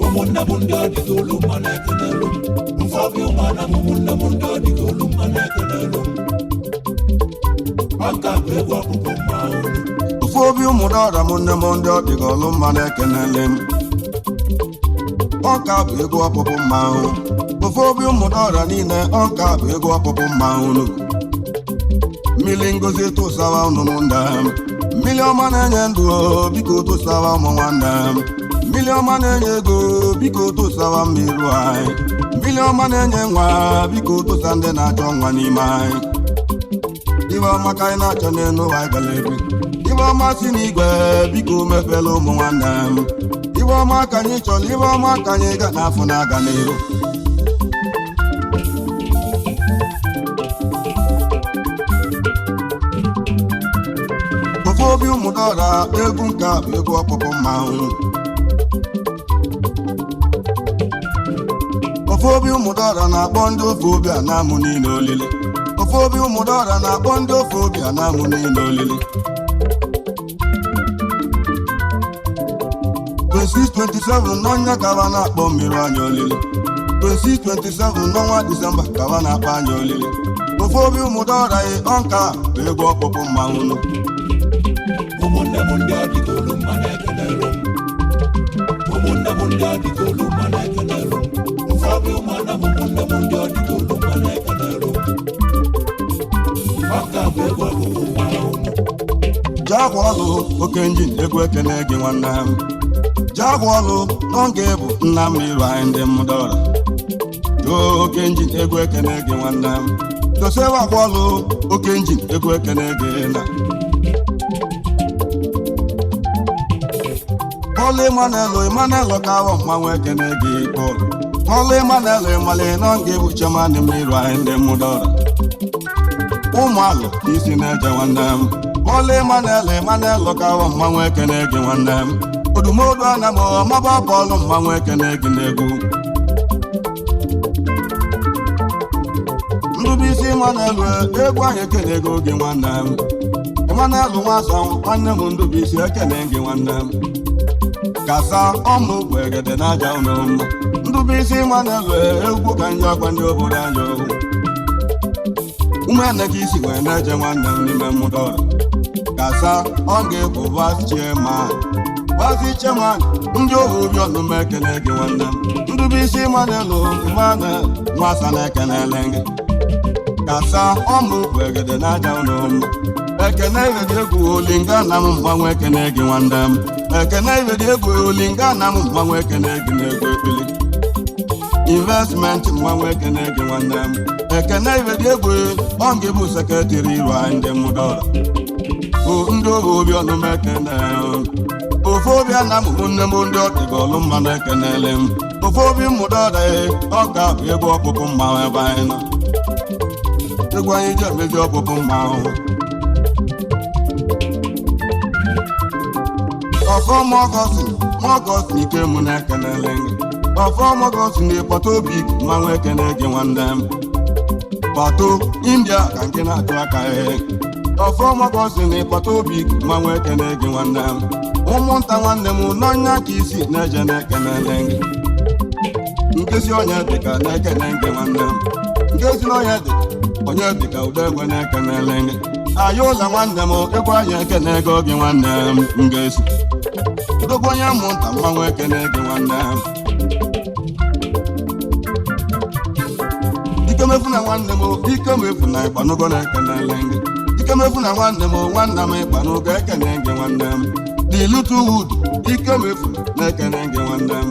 ụmụnne m ndị ọdịgolu mma na-ekelelu mfọbi ụmụana m ụmụnne m ndị ọdịgolu mma na-ekelelu maka bụ egwu ọkpụkpụ mma unu ofu obi ụmụdọra m nne m ndị ọdịgolu mma na-ekelele m ọka bụ egwu ọkpụkpụ mma ahụ ofu obi ụmụdọra niile ọka bụ egwu ọkpụkpụ mma unu mmiri ngozi tụsawa unu nda mmiri ọma na-enye ndụ biko tụsawa ụmụ nwanne mmiri ọma na-enye ego biko tụsawa mmiri anyị mmiri ọma na-enye nwa biko tụsa ndị na-achọ nwa n'ime anyị ibe ọma ka anyị na-achọ n'elu ụwa gara ebi ibe ọma si n'igwe biko mefela ụmụ nwanne m ibe ọma ka anyị chọrọ ibe ọma ka anyị ga n'afọ na-aga n'ihu ofu obi ụmụdọra egwu nke a bụ egwu ọkpụkpụ mmanwụ ofu obi ụmụdọra na-akpọ ndị ofe obi a na-amụ niile olili ofu obi ụmụdọra na-akpọ ndị ofe obi a na-amụ niile olili 2627 n'ọnya kawa na-akpọ mmiri anya olili 2627 n'ọnwa Disemba kawa na-akpọ anya olili ofu obi ụmụdọra ọnka bụ egwu ọkpụkpụ mmanwụ ụmụnne m ndị ọdịgolu mma na-ekelelu ụmụnne m ndị ọdịgolu mma na-ekelelu mfọbi ụmụana m ụmụnne m ndị ọdịgolu mma na-ekelelu maka bụ egwu ọkpụkpụ mma unu Jagwa ọlụ oke njin egwu ekene gị nwanne m Jagwa ọlụ n'oge bụ nna m iru anyị ndị mụdọra oke njin egwu ekene gị nwanne m dosewa gwa ọlụ oke njin egwu ekene gị na Holy Manelo ka awọ mmanwụ ekene gị Paul Holy Manelo ịmali n'oge bụ chairman mmiri anyị ndị mụdọra ụmụalụ isi na-eje nwanne m Holy Manelo ka awọ mmanwụ ekene gị nwanne m odumodu ana m ọmaba bọọlụ mmanwụ ekene gị n'egwu Ndubuisi Manelo egwu anyị ekene gị oge nwanne m Manelo nwasa nwanne m Ndubuisi ekene gị nwanne m Kasa ọmụ bụ egede n'aja ụlọ mma Ndubuisi Manelo egwu ka njọ akwa ndị obodo anyị ụmụnne gị isi wee na-eje nwanne m n'ime mụdọra Kasa ọ ga-egwu vice chairman ndị ohu obi ọnụma ekele gị nwanne m Ndubuisi Manelo nwasa na-ekelele gị Kasa ọmụ bụ egede n'aja ụlọ mma ekene iwede egwu olinga na m mgbanwe ekene gị nwanne m ekene iwede egwu olinga na m mgbanwe ekene gị n'egwu ekpili investment mgbanwe ekene gị nwanne m ekene iwede egwu ọ gị bụ sekretịrị iru anyị ndị mụdọra ndị ohu obi ọnụma ekene ofu obi ana m nne m ndị ọdịgolu mma na ekenele m ofu obi mụdọra ọ ga bụ egwu ọkpụkpụ mmanwụ ebe anyị nọ egwu anyị ji emezi ọkpụkpụ mmanwụ ọfọm ọgọst ike mụ na-ekenele gị ọfọm ọgọst na-ekpọta obi mmanwụ ekene gị nwanne m kpọtụ India ka nke na-atụ aka ọfọm ọgọst na-ekpọta obi mmanwụ ekene gị nwanne m ụmụnta nwanne m n'ọnya ka isi na-eje na-ekenele gị nkezi onye dịka na-ekene gị nwanne m nkezi onye dịka ụdọ egwe na-ekenele gị anyị ụlọ nwanne m egwu anyị ekene ego gị nwanne m ngezi dogo onye mụnta mmanwụ ekene gị nwanne m ikemefu na nwanne m ikemefu na ịkpanugo na-ekenele gị ikemefu na nwanne m nwanne m ịkpanugo ekene gị nwanne m The Littlewood ikemefu na-ekene gị nwanne m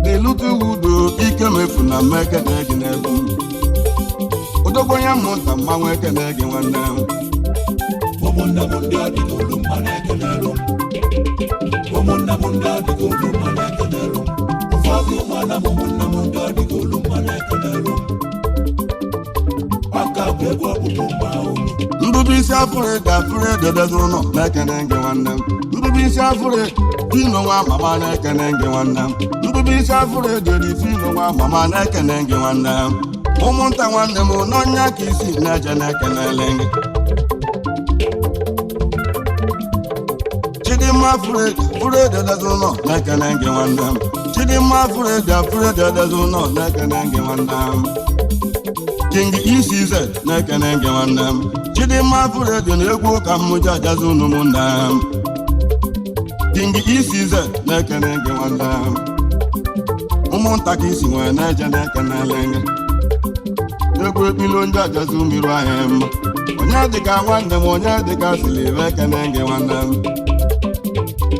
The Littlewood ikemefu na m ekene gị n'egwu dogo onye mụnta mmanwụ ekene gị nwanne m ụmụnne m ndị ọdịgolu mma na-ekelelu ụmụnne m ndị ọdịgolu mma na-ekelelu ụfọdụ ụmụana m ụmụnne m ndị ọdịgolu mma na-ekelelu maka bụ egwu ọkpụkpụ mma unu Ndubuisi afụrụ ededezi ụlọ na-ekene gị nwanne m Ndubuisi afụrụ fino nwa mama na-ekene gị nwanne m Ndubuisi afụrụ ederi fino nwa mama na-ekene gị nwanne m ụmụnta nwanne m n'ọnya ka isi na-eje na-ekenele gị Chidimma Fred Edezuno na-ekene gị nwanne m Chidimma Fred Edezuno na-ekene gị nwanne m King ECZ na-ekene gị nwanne m Chidimma Fred na-egwu ka mmụja ajazi unu ụmụnne m King ECZ na-ekene gị nwanne m ụmụntakịrị isi nwere na-eje na-ekenele gị egwu ekpilo ndị ajazi umiru ahịa mma onye dịka nwanne m onye dịka Silive ekene gị nwanne m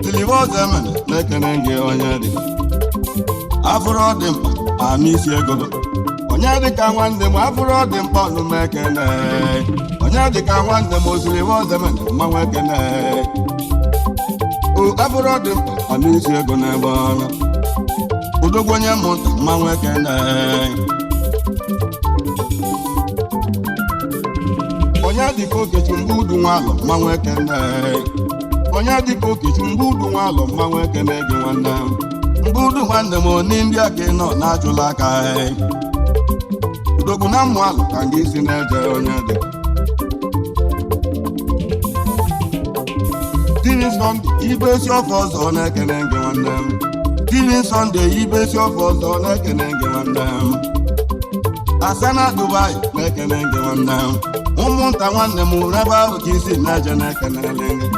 Silive Ozemene na-ekene gị onye dị afụrụ dị mkpa anụ isi ego onye dịka nwanne m afụrụ dị mkpa ọnụ m ekene onye dịka nwanne m Silive Ozemene mmanwụ ekene o afụrụ dị mkpa anụ isi ego n'ebe ọrụ udogwu onye mmụta mmanwụ ekene onye dịka Okechi Mgbudu Nwalọ mmanwụ ekene onye dịka Okechi Mgbudu Nwalọ mmanwụ ekene gị nwanne m Mgbudu nwanne m oni ndị aka nọ na-achụla aka udogwu na mmụ alụ ka gị si na-eje onye dị Tiri Sọnde ibesi ofe ọzọ na-ekene gị nwanne m Tiri Sọnde ibesi ofe ọzọ na-ekene gị nwanne m Asana Dubai na-ekene gị nwanne m ụmụnta nwanne m ebe ahụ ka isi na-eje na-ekenele gị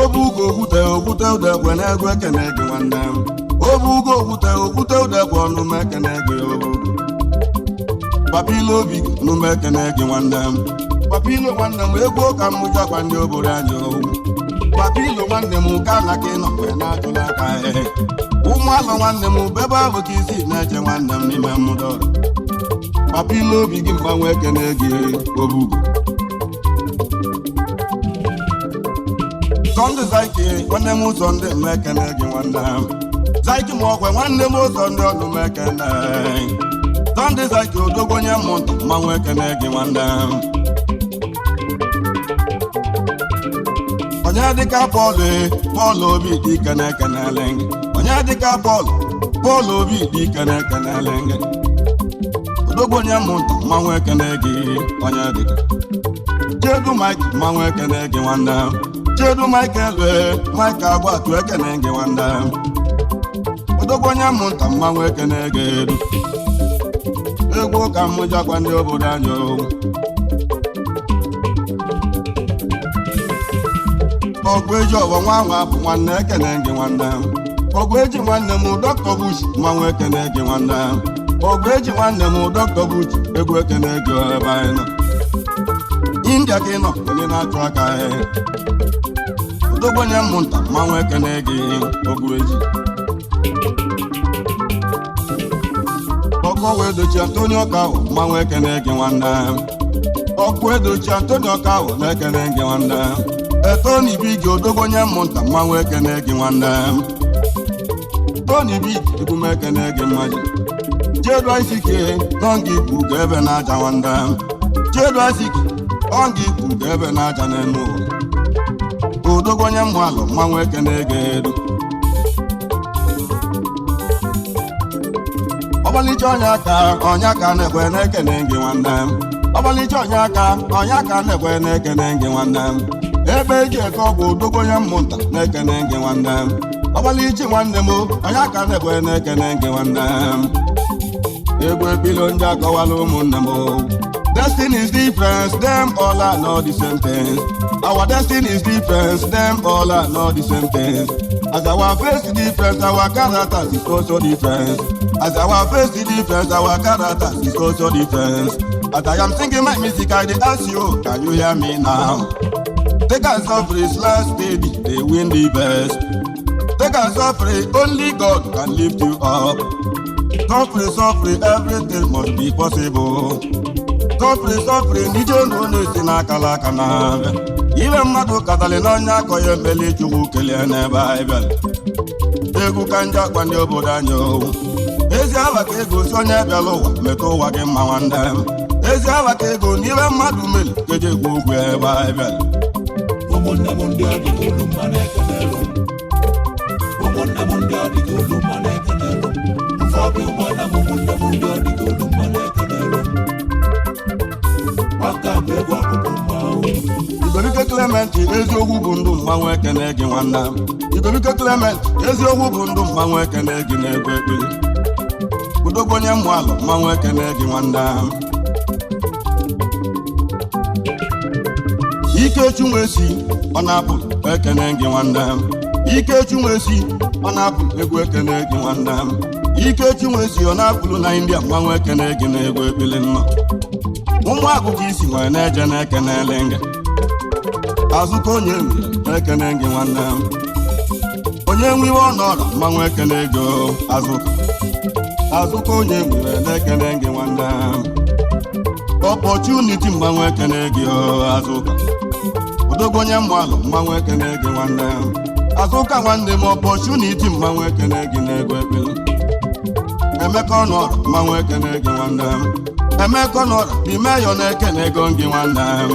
obugo okwute udekwe na-egwu ekene gị nwanne m obugo okwute udekwe ọnụ m ekene gị obugo Papilo obi ọnụ m ekene gị nwanne m Papilo nwanne m egwu ka m jakwa ndị obodo anyị owu Papilo nwanne m ka na ka ịnọ wee na-achụla aka ụmụalụ nwanne m ebe ahụ ka isi na-eje nwanne m n'ime mmụdọrọ Papilo obi gị mgbanwe ekene gị obugo Sọnde Zaiki nwanne m ụzọ ndị m ekene gị nwanne m Zaiki m ọgwe nwanne m ụzọ ndị ọnụ m ekene Sọnde Zaiki odogwu onye mmụta mmanwụ ekene gị nwanne m onye dịka Pọl Obi dị ike na-ekenele gị onye dịka Pọl Obi dị ike na-ekenele gị odogwu onye mmụta mmanwụ ekene gị onye dịka Chedu Mike mmanwụ ekene gị nwanne m Chedu Michael Mike Agbatu ekene gị nwanne m odogwu onye mmụta mmanwụ ekene gị egwu ka m jakwa ndị obodo anyị ọgwụ eji ọgbọ nwa nwa bụ nwanne ekene gị nwanne m ọgwụ eji nwanne m Dr. Bush mmanwụ ekene gị nwanne m ọgwụ eji nwanne m Dr. Bush egwu ekene gị ebe anyị nọ India ka ị nọ onye na-achụ aka odogwu onye mmụta mmanwụ ekene gị ọgwụ eji ọkụ wee dochi Antonio Kawo mmanwụ ekene gị nwanne m ọkụ edochi Antonio Kawo na-ekene gị nwanne m Tony Big odogwu onye mmụta mmanwụ ekene gị nwanne m Tony Big egwu m ekene gị mmaji Chedu Isike nọngị ikwu ga ebe na-aja nwanne m Chedu Isike ọngị ikwu ga ebe na-aja n'enu odogwu onye mmụ alụ mmanwụ ekene gị edu ọgbalicha onye aka na-ekwe na-ekene gị nwanne m ọgbalicha onye aka na-ekwe na-ekene gị nwanne m ebe eji eke ọgwụ odogwu onye mmụta na-ekene gị nwanne m ọgbalichi nwanne m onye aka na-ekwe na-ekene gị nwanne m egwu ebilo ndị akọwala ụmụnne m Destiny is different, them all are not the same thing. Our destiny is different, them all are not the same thing. As our face is different, our character is also different. As our face is different, our character is also different. As I am singing my music, I dey ask you, can you hear me now? Take us off this last baby, they win the best. Take us off only God can lift you up. Suffer, everything must be possible. Sọfrị ndị onu na-esi n'akala aka na-abịa iwe mmadụ katali n'ọnya akọ ya emeli Chukwu kelee n'ebe anyị bịara egwu ka nje akwa ndị obodo anyị owu ezi ala ka ego si onye bịara ụwa metụ ụwa gị mma nwanne m ezi ala ka ego n'iwe mmadụ meli keje egwu ogwu ebe anyị bịara ụmụnne m ndị ọdịda olu mma na-ekenelu ụmụnne m ndị ọdịda olu mma na-ekenelu ụfọdụ ụmụnne m ndị ọdịda olu mma na-ekenelu ibe Igorike Clement eziokwu bụ ndụ mmanwụ ekene gị nwanne m Igorike Clement eziokwu bụ ndụ mmanwụ ekene gị na-egwu ekpili Udogbo onye mmụalụ mmanwụ ekene gị nwanne m Ikechi Nwesi ọ na-apụ ekene gị nwanne m Ikechi Nwesi ọ na-apụ egwu ekene gị nwanne m Ikechi Nwesi ọ na-apụlụ na India mmanwụ ekene gị na-egwu ekpili nnọọ ụmụ agụgụ isi nwere na-eje na-ekenele gị azụka onye na-ekene gị nwanne m onye nwe iwe ọnọrọ mmanwụ ekene gị azụka onye nwere na-ekene gị nwanne m opportunity mmanwụ ekene gị azụka odogwu onye mmụalụ mmanwụ ekene gị nwanne m azụka nwanne m opportunity mmanwụ ekene gị na-egwu ekpili Emeka ọnọrọ mmanwụ ekene gị nwanne m Emeka ọnọrọ n'ime ya na-ekene ego gị nwanne m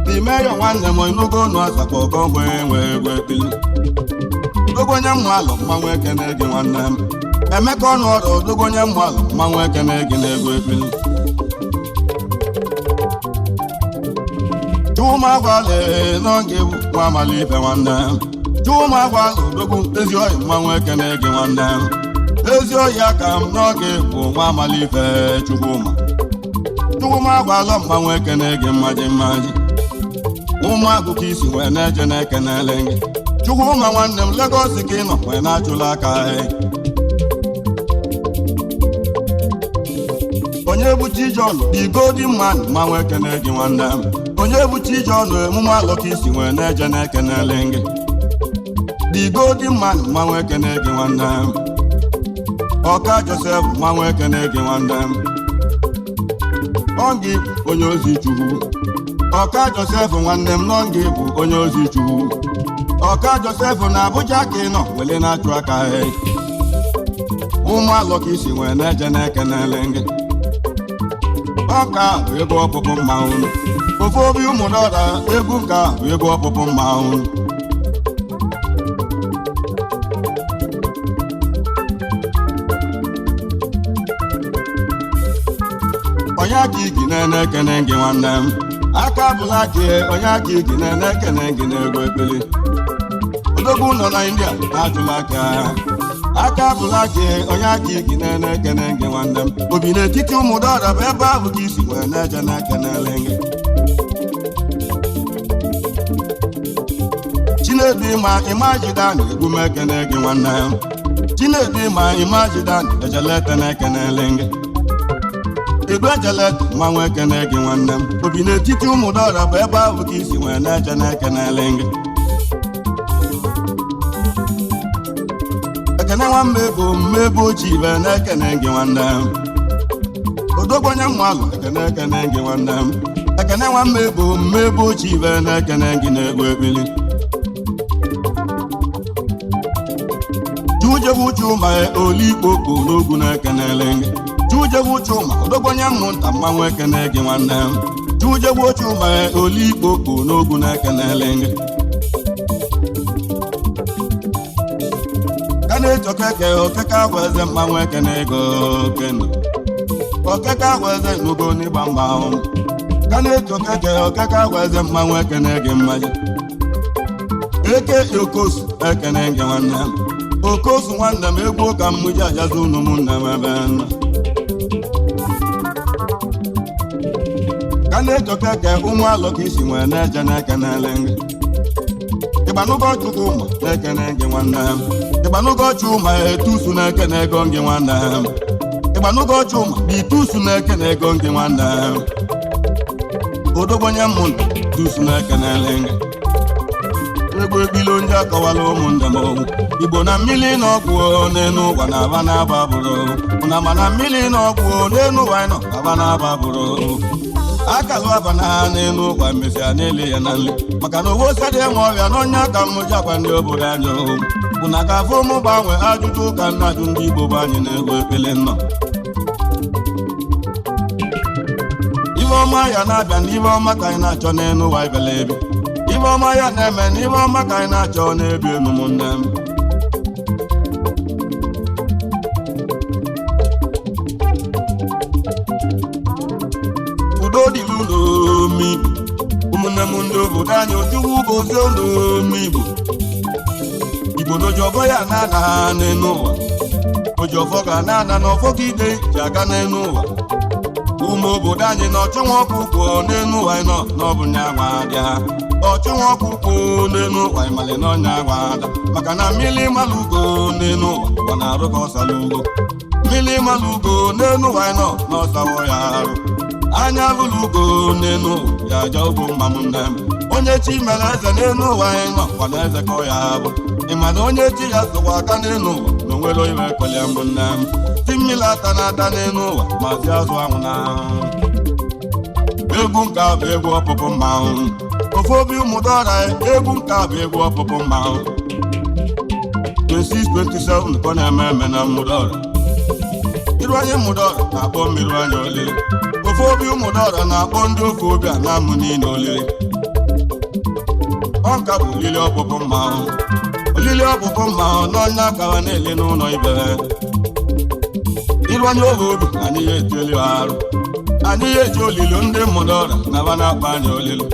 n'ime ya nwanne m ịnụgo ọnụ asakọ ọgọgbe nwee egwu ekpili odogwu onye mmụalụ mmanwụ ekene gị nwanne m Emeka ọnọrọ odogwu onye mmụalụ mmanwụ ekene gị na-egwu ekpili Chumagwale n'oge bụ nwa amalife nwanne m Chumagwale odogwu ezi oyi mmanwụ ekene gị nwanne m ezi oyi aka m n'oge bụ nwa amalife Chumagwale mmanwụ ekene gị mmaji ụmụ agụkọ isi wee na-eje na-ekenele gị Chukwuma nwanne m Lagos ka ị nọ wee na-achụla aka onye bụ Chijon the golden man mmanwụ ekene gị nwanne m onye bụ Chijon emume alọka isi wee na-eje na-ekenele gị the golden man mmanwụ ekene gị nwanne m Ọka Joseph mmanwụ ekene gị nwanne m Ọngị onye ozi Chukwu Ọka Joseph nwanne m n'ọngị bụ onye ozi Chukwu Ọka Joseph na Abuja ka ị nọ wele na-achụ aka ụmụ alọka isi wee na-eje na-ekenele gị Ọka bụ ego ọpụpụ mmanwụ ofe obi ụmụdọra egwu nka bụ ego ọpụpụ mmanwụ onye aka igi na-ekene gị nwanne m aka bụla gị onye aka igi na-ekene gị na-egwu ekpili odogwu nọ na India na-ajụla aka bụla gị onye aka igi na-ekene gị nwanne m obi n'etiti ụmụdọra bụ ebe ahụ ka isi wee na-eje na-ekenele gị Chinedu ma ịmajida na egwu m ekene gị nwanne m Chinedu ma ịmajida na ejelete na-ekenele gị Igwe ejelete mmanwụ ekene gị nwanne m obi n'etiti ụmụdọra bụ ebe ahụ ka isi wee na-eje na-ekenele gị ekene nwamme bụ mmebe ochie ibe na-ekene gị nwanne m odogwu onye mmụalụ ekene gị nwanne m ekene nwamme bụ mmebe ochie ibe na-ekene gị na-egwu ekpili Chujewu Chuma Olikpoko n'ogwu na-ekenele gị Chujewu Chuma odogwu onye mmụnta mmanwụ ekene gị nwanne m Chujewu Chuma Olikpoko n'ogwu na-ekenele gị ka na-echokeke okeke ahụ eze mmanwụ ekene ego okene okeke ahụ eze n'ugo n'ịgba mgba ahụ ka na-echokeke okeke ahụ eze mmanwụ ekene gị mmaji eke Okosu ekene gị nwanne m Okosu nwanne m egwu ka m ji ajazi unu ụmụnne m ebe nọ ka na-echokeke ụmụ alọka isi nwee na-eje na-ekenele gị ịgbanụgo Chukwuma na-ekene gị nwanne m ịgbanụgo Chuma etusu na-ekene ego gị nwanne m ịgbanụgo Chuma itusu na-ekene ego gị nwanne m odogwu onye mmụnta tusu na-ekenele gị egwu ekpili onye akọwala ụmụnne m ogwu Igbo na mmiri na ọgwụ n'elu ụwa na-aba na-aba bụrụ na mana mmiri na ọgwụ n'elu ụwa nọ aba na-aba bụrụ akalụ abana n'elu ụwa mesịa n'ele ya na nle maka na owo ose dị enwe ọrịa n'onye aka mmụji akwa ndị obodo anyị bụ na ka afọ ụmụ gbanwe ajụjụ ụka nna ajụ ndị Igbo bụ anyị na-egwu ekpili nnọ ife ọma ya na-abịa na ife ọma ka anyị na-achọ n'elu ụwa ibele ebi ife ọma ya na-eme na ife ọma ka anyị na-achọ n'ebi enu ụmụnne m udo dịlu n'omi ụmụnne m ndị obodo obodo anyị ojukwu gozie unu n'Igbo Igbo n'ojọbọ ya na-ana n'elu ụwa ojọfọ ga na-ana n'ọfọ ka ide ji aga n'elu ụwa ụmụ obodo anyị na ọchụnwa ọkụkọ n'elu ụwa nọ n'ọbụ nya nwa abịa ọchụnwa ọkụkọ n'elu ụwa ịmalị n'ọnya nwa ada maka na mmiri malụ ugo n'elu ụwa ọ na-arụ ka ọsala ugo mmiri malụ ugo n'elu ụwa nọ n'ọsawo ya arụ anya lụrụ ugo n'elu ya aja ugbo mma m nne m onye chi mere eze n'elu ụwa nọ kwa na eze ka ọ ya bụ ịma na onye chi ya sokwa aka n'elu ụwa na onwere iwe kwelie mbụ nne m ti mmiri ata na-ata n'elu ụwa ma zi azụ anwụ na egwu nke a bụ egwu ọpụpụ mmanwụ ofe obi ụmụdọra egwu nke a bụ egwu ọpụpụ mmanwụ 26-27 ka ọ na-eme eme na mmụdọra iru anyị mmụdọra na-akpọ mmiri anya olili ofe obi ụmụdọra na-akpọ ndị ofe obi a na-amụ niile olili ọ nka bụ olili ọpụpụ mmanwụ n'ọnya akawa na-ele n'ụlọ ibe iru anya oge obi anyị ya eteli arụ anyị ya eji olili ndị mmụdọra na-aba na-akpa anyị olili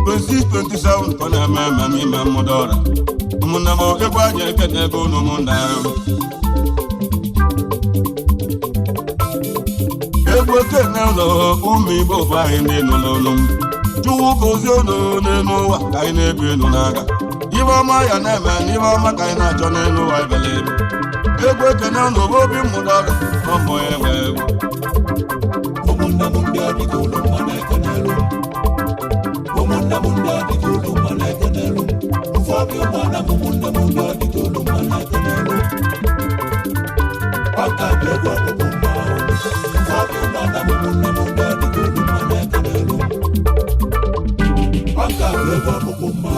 26-27 ka ọ na-eme eme n'ime mmụdọra ụmụnne m egwu anyị ekene ego unu ụmụnna egwu ekene ụlọ ụmụ Igbo bụ anyị ndị nọ n'olu m Chukwu gozie unu n'elu ụwa ka anyị na-ebi enu n'aka ibe ọma ya na-eme n'ibe ọma ka anyị na-achọ n'elu ụwa ibele egwu ekene ụlọ bụ obi mmụdọra ọmụ enwe egwu ụmụnne m ndị adịghị ụlọ mma na-ekenelu ụmụnne m ndị adịghị ụlọ mma na-ekenelu ụfọdụ ụmụnne m ndị adịghị ụlọ mma na-ekenelu aka bụ egwu ọkpụkpụ mma ụfọdụ ụmụnne m ndị adịghị ụlọ mma na-ekenelu aka bụ egwu ọkpụkpụ mma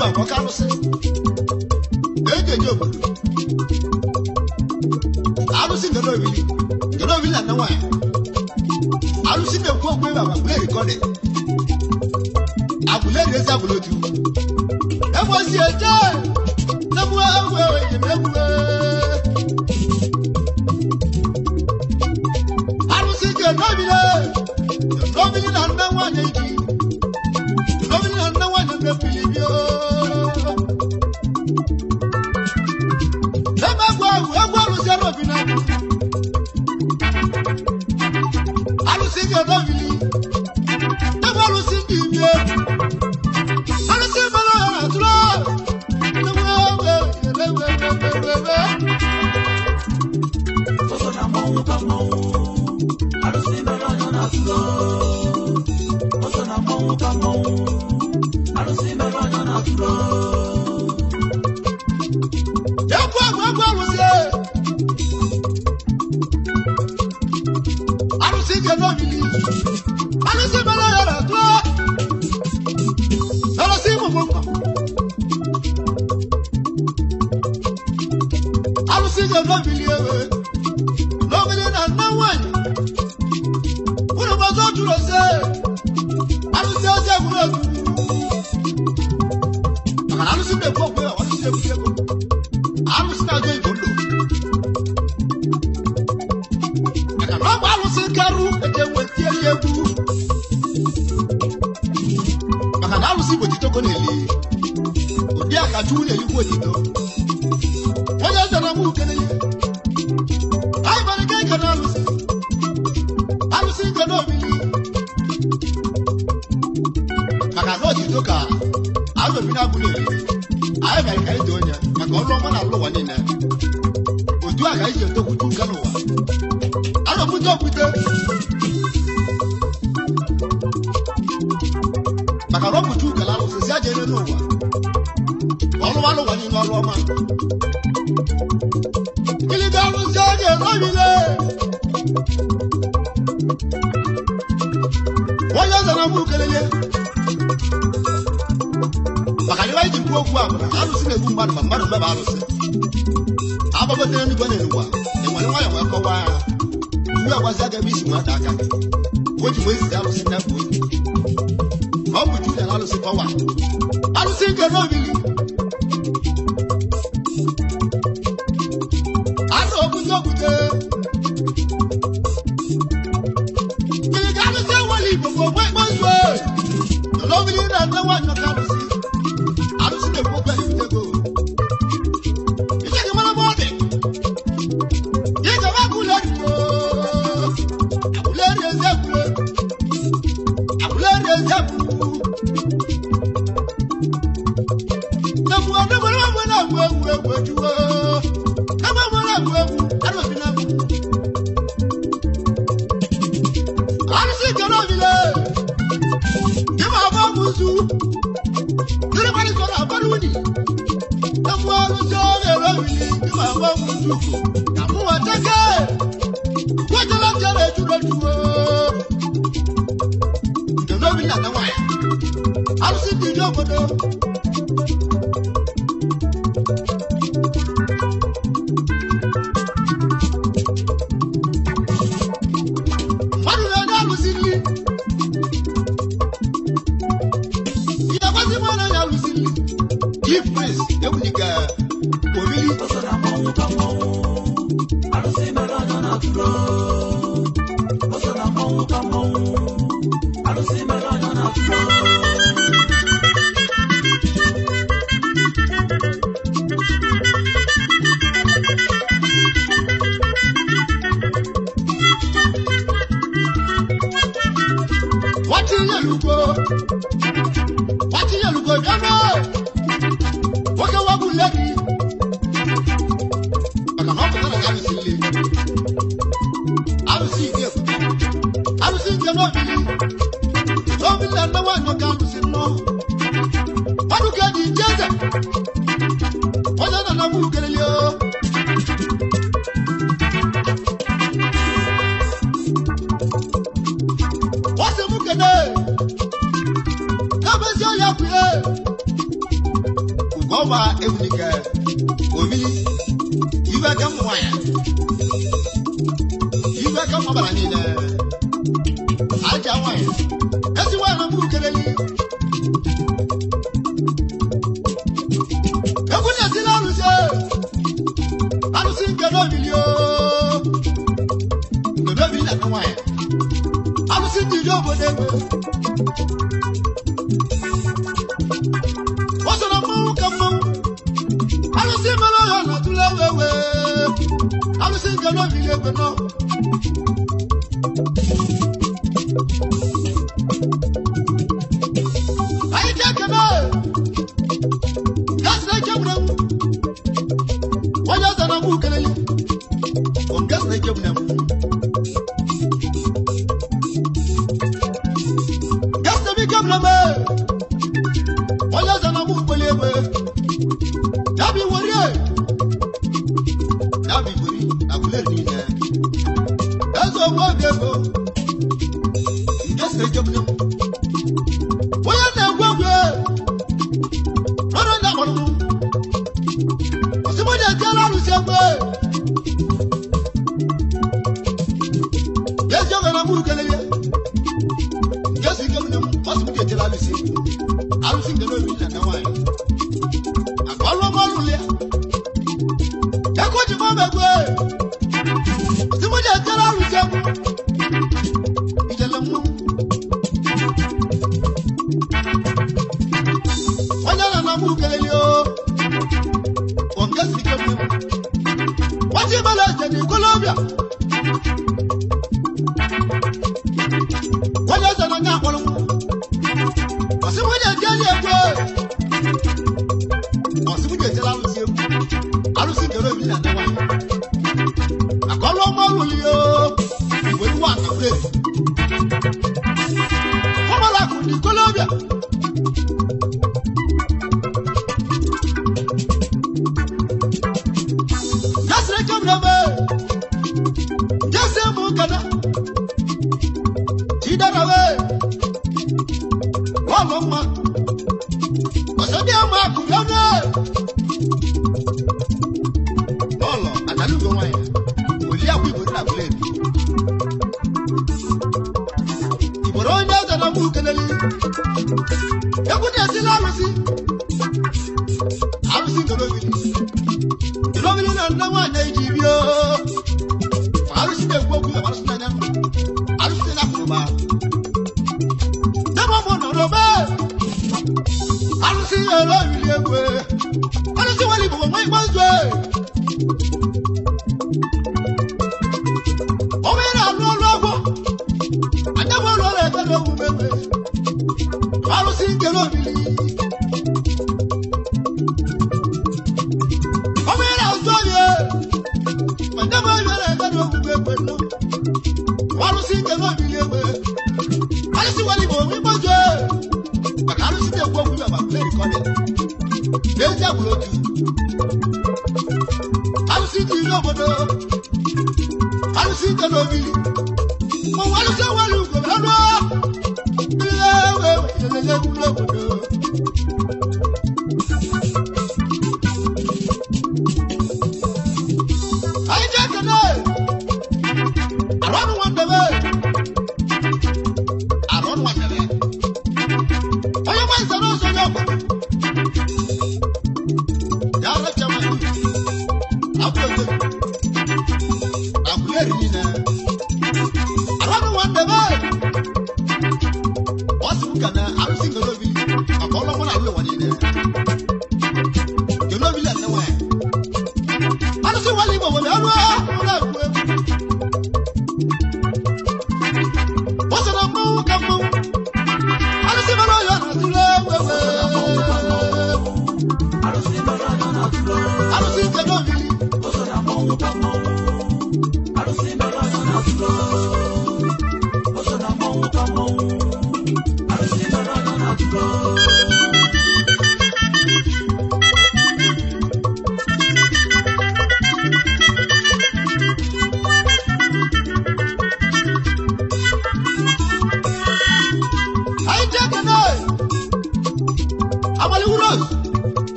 egwu akwaka alụsị ejeje obodo alụsị ngere obili na nne nwaanyị alụsị na-ekwu okwu ebe agbule rikọdị agbule ezi agbule otu egbosi eje negbu egwu ejemegwu alụsị je n'obili na nne nwaanyị ji n'obili na nne nwaanyị na-ebili bio ebe egwu alụsị arobi na alụsị je n'obili ebe alụsị ndị ime alụsị mara ya na tụrụ Oba Ebunika Obi you welcome wire you welcome Obaranina Aja wire as you want to move Kelly Ebunia Silalu I don't think I know video the baby like wire I don't think you know whatever what's on a move come on I don't see my lawyer to love away. I don't think I know you ever know. I take a know. That's like a problem. Why does I move? Oh, that's like a problem. That's the big problem. Why does I move? Nabi warrior. Nabi warrior. Nabi warrior. That's all what they go. You just take a minute. Why are they going? What are they going to do? Somebody tell us to say, yes, you're going to move. Just take a minute. What's the tell us to say? I don't think they know you and the wine.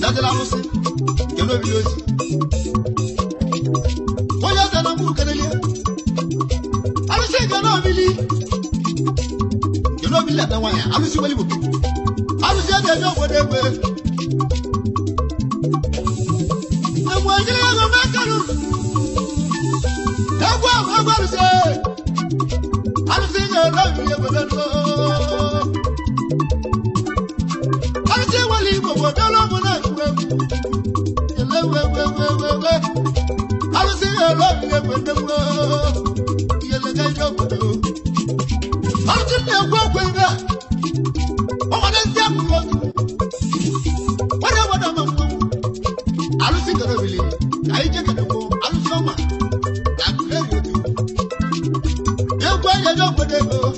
That's the last you know videos. Why are the number Canadian? I don't say you're not really. You know, be let the wire. I'm sure you will. I was there, they know whatever. The one you have a macaron. That's what I'm going to say. I don't think I love you, but I don't. I don't say, well, you will go down on that. You love, I don't say I love you, but the world. You look at your window. I don't think they'll walk with that. Oh, what is that? Whatever I'm going. I don't think I really. I take it to go. I don't know much. I'm playing with you. You're going to go with them.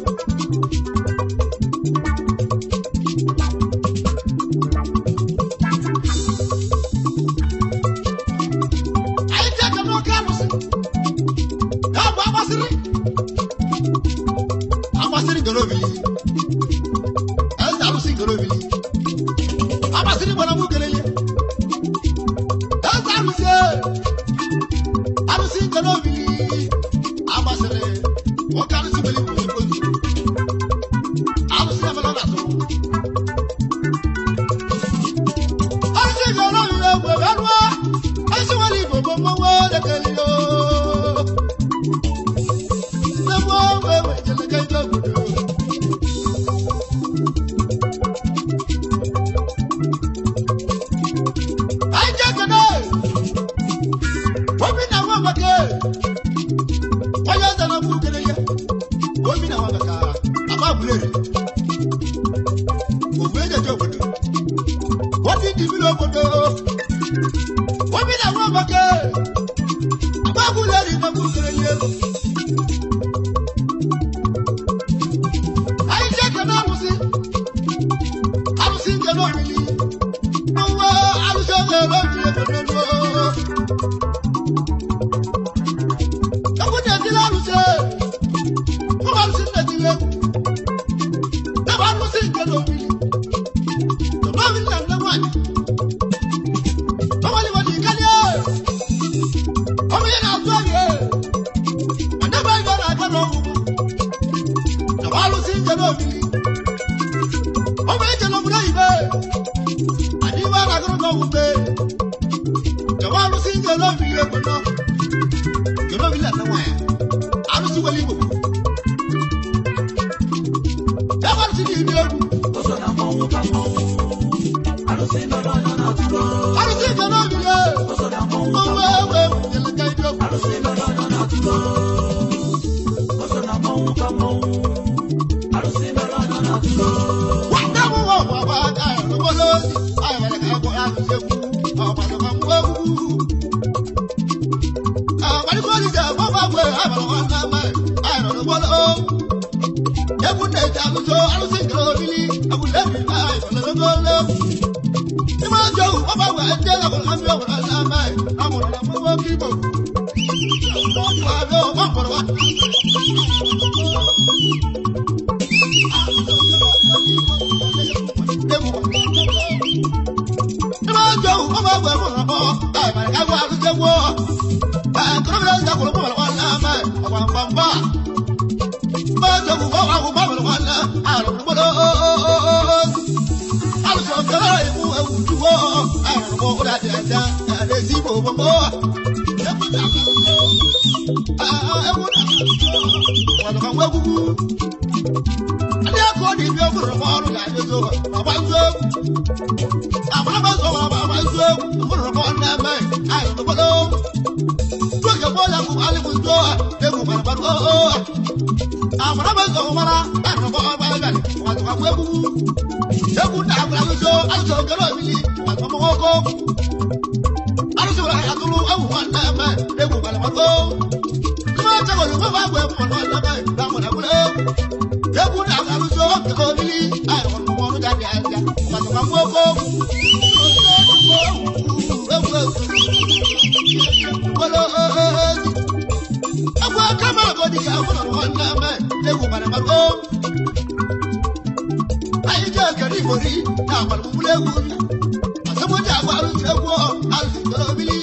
Dorobili,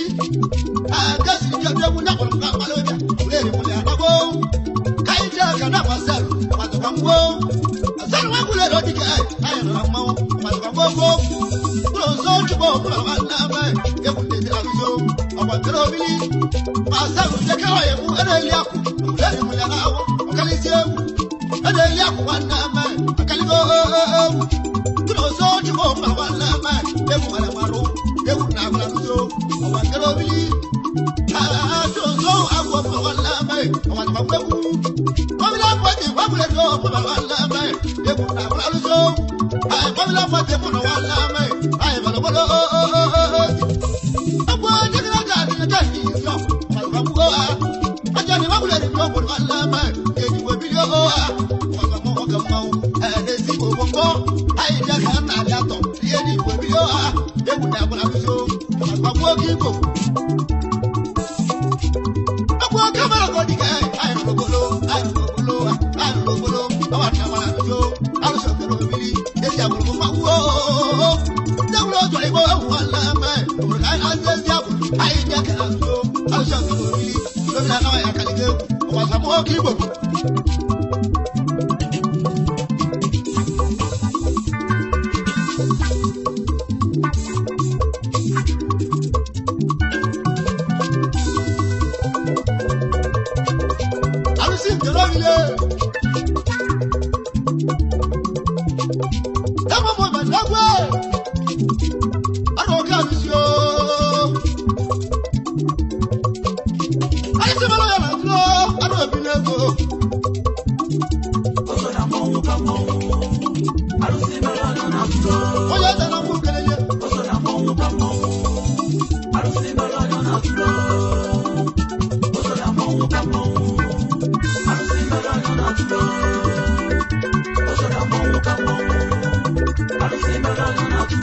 Agasi Jabu Napoli, Maloja, Lady Mulianago, Kaija Kanapasel, Matakambo, Azarwangula Rodika, I am Ramon, Matakambo, Rosso Chubo, Ramana, Yaputi Aviso, Abatorobili, Masaru Jakaya, Eliaku, Lady Mulianago, Calisio, and Eliaku, one man, Caligo, Rosso Chubo, Ramana, Yapuamaru, Yapuamaru, Abatorobili. I don't know how to one lame. I want to go. Come up with the public door for one lame. They put up also. I come up with the one lame. I have a bolo. I'm going to get out in the day. So, I'm going. I don't know what to do for one lame. They will be your and they see what go. I just can't have that. They will be your. They would have one so. I'm working.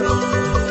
Flow.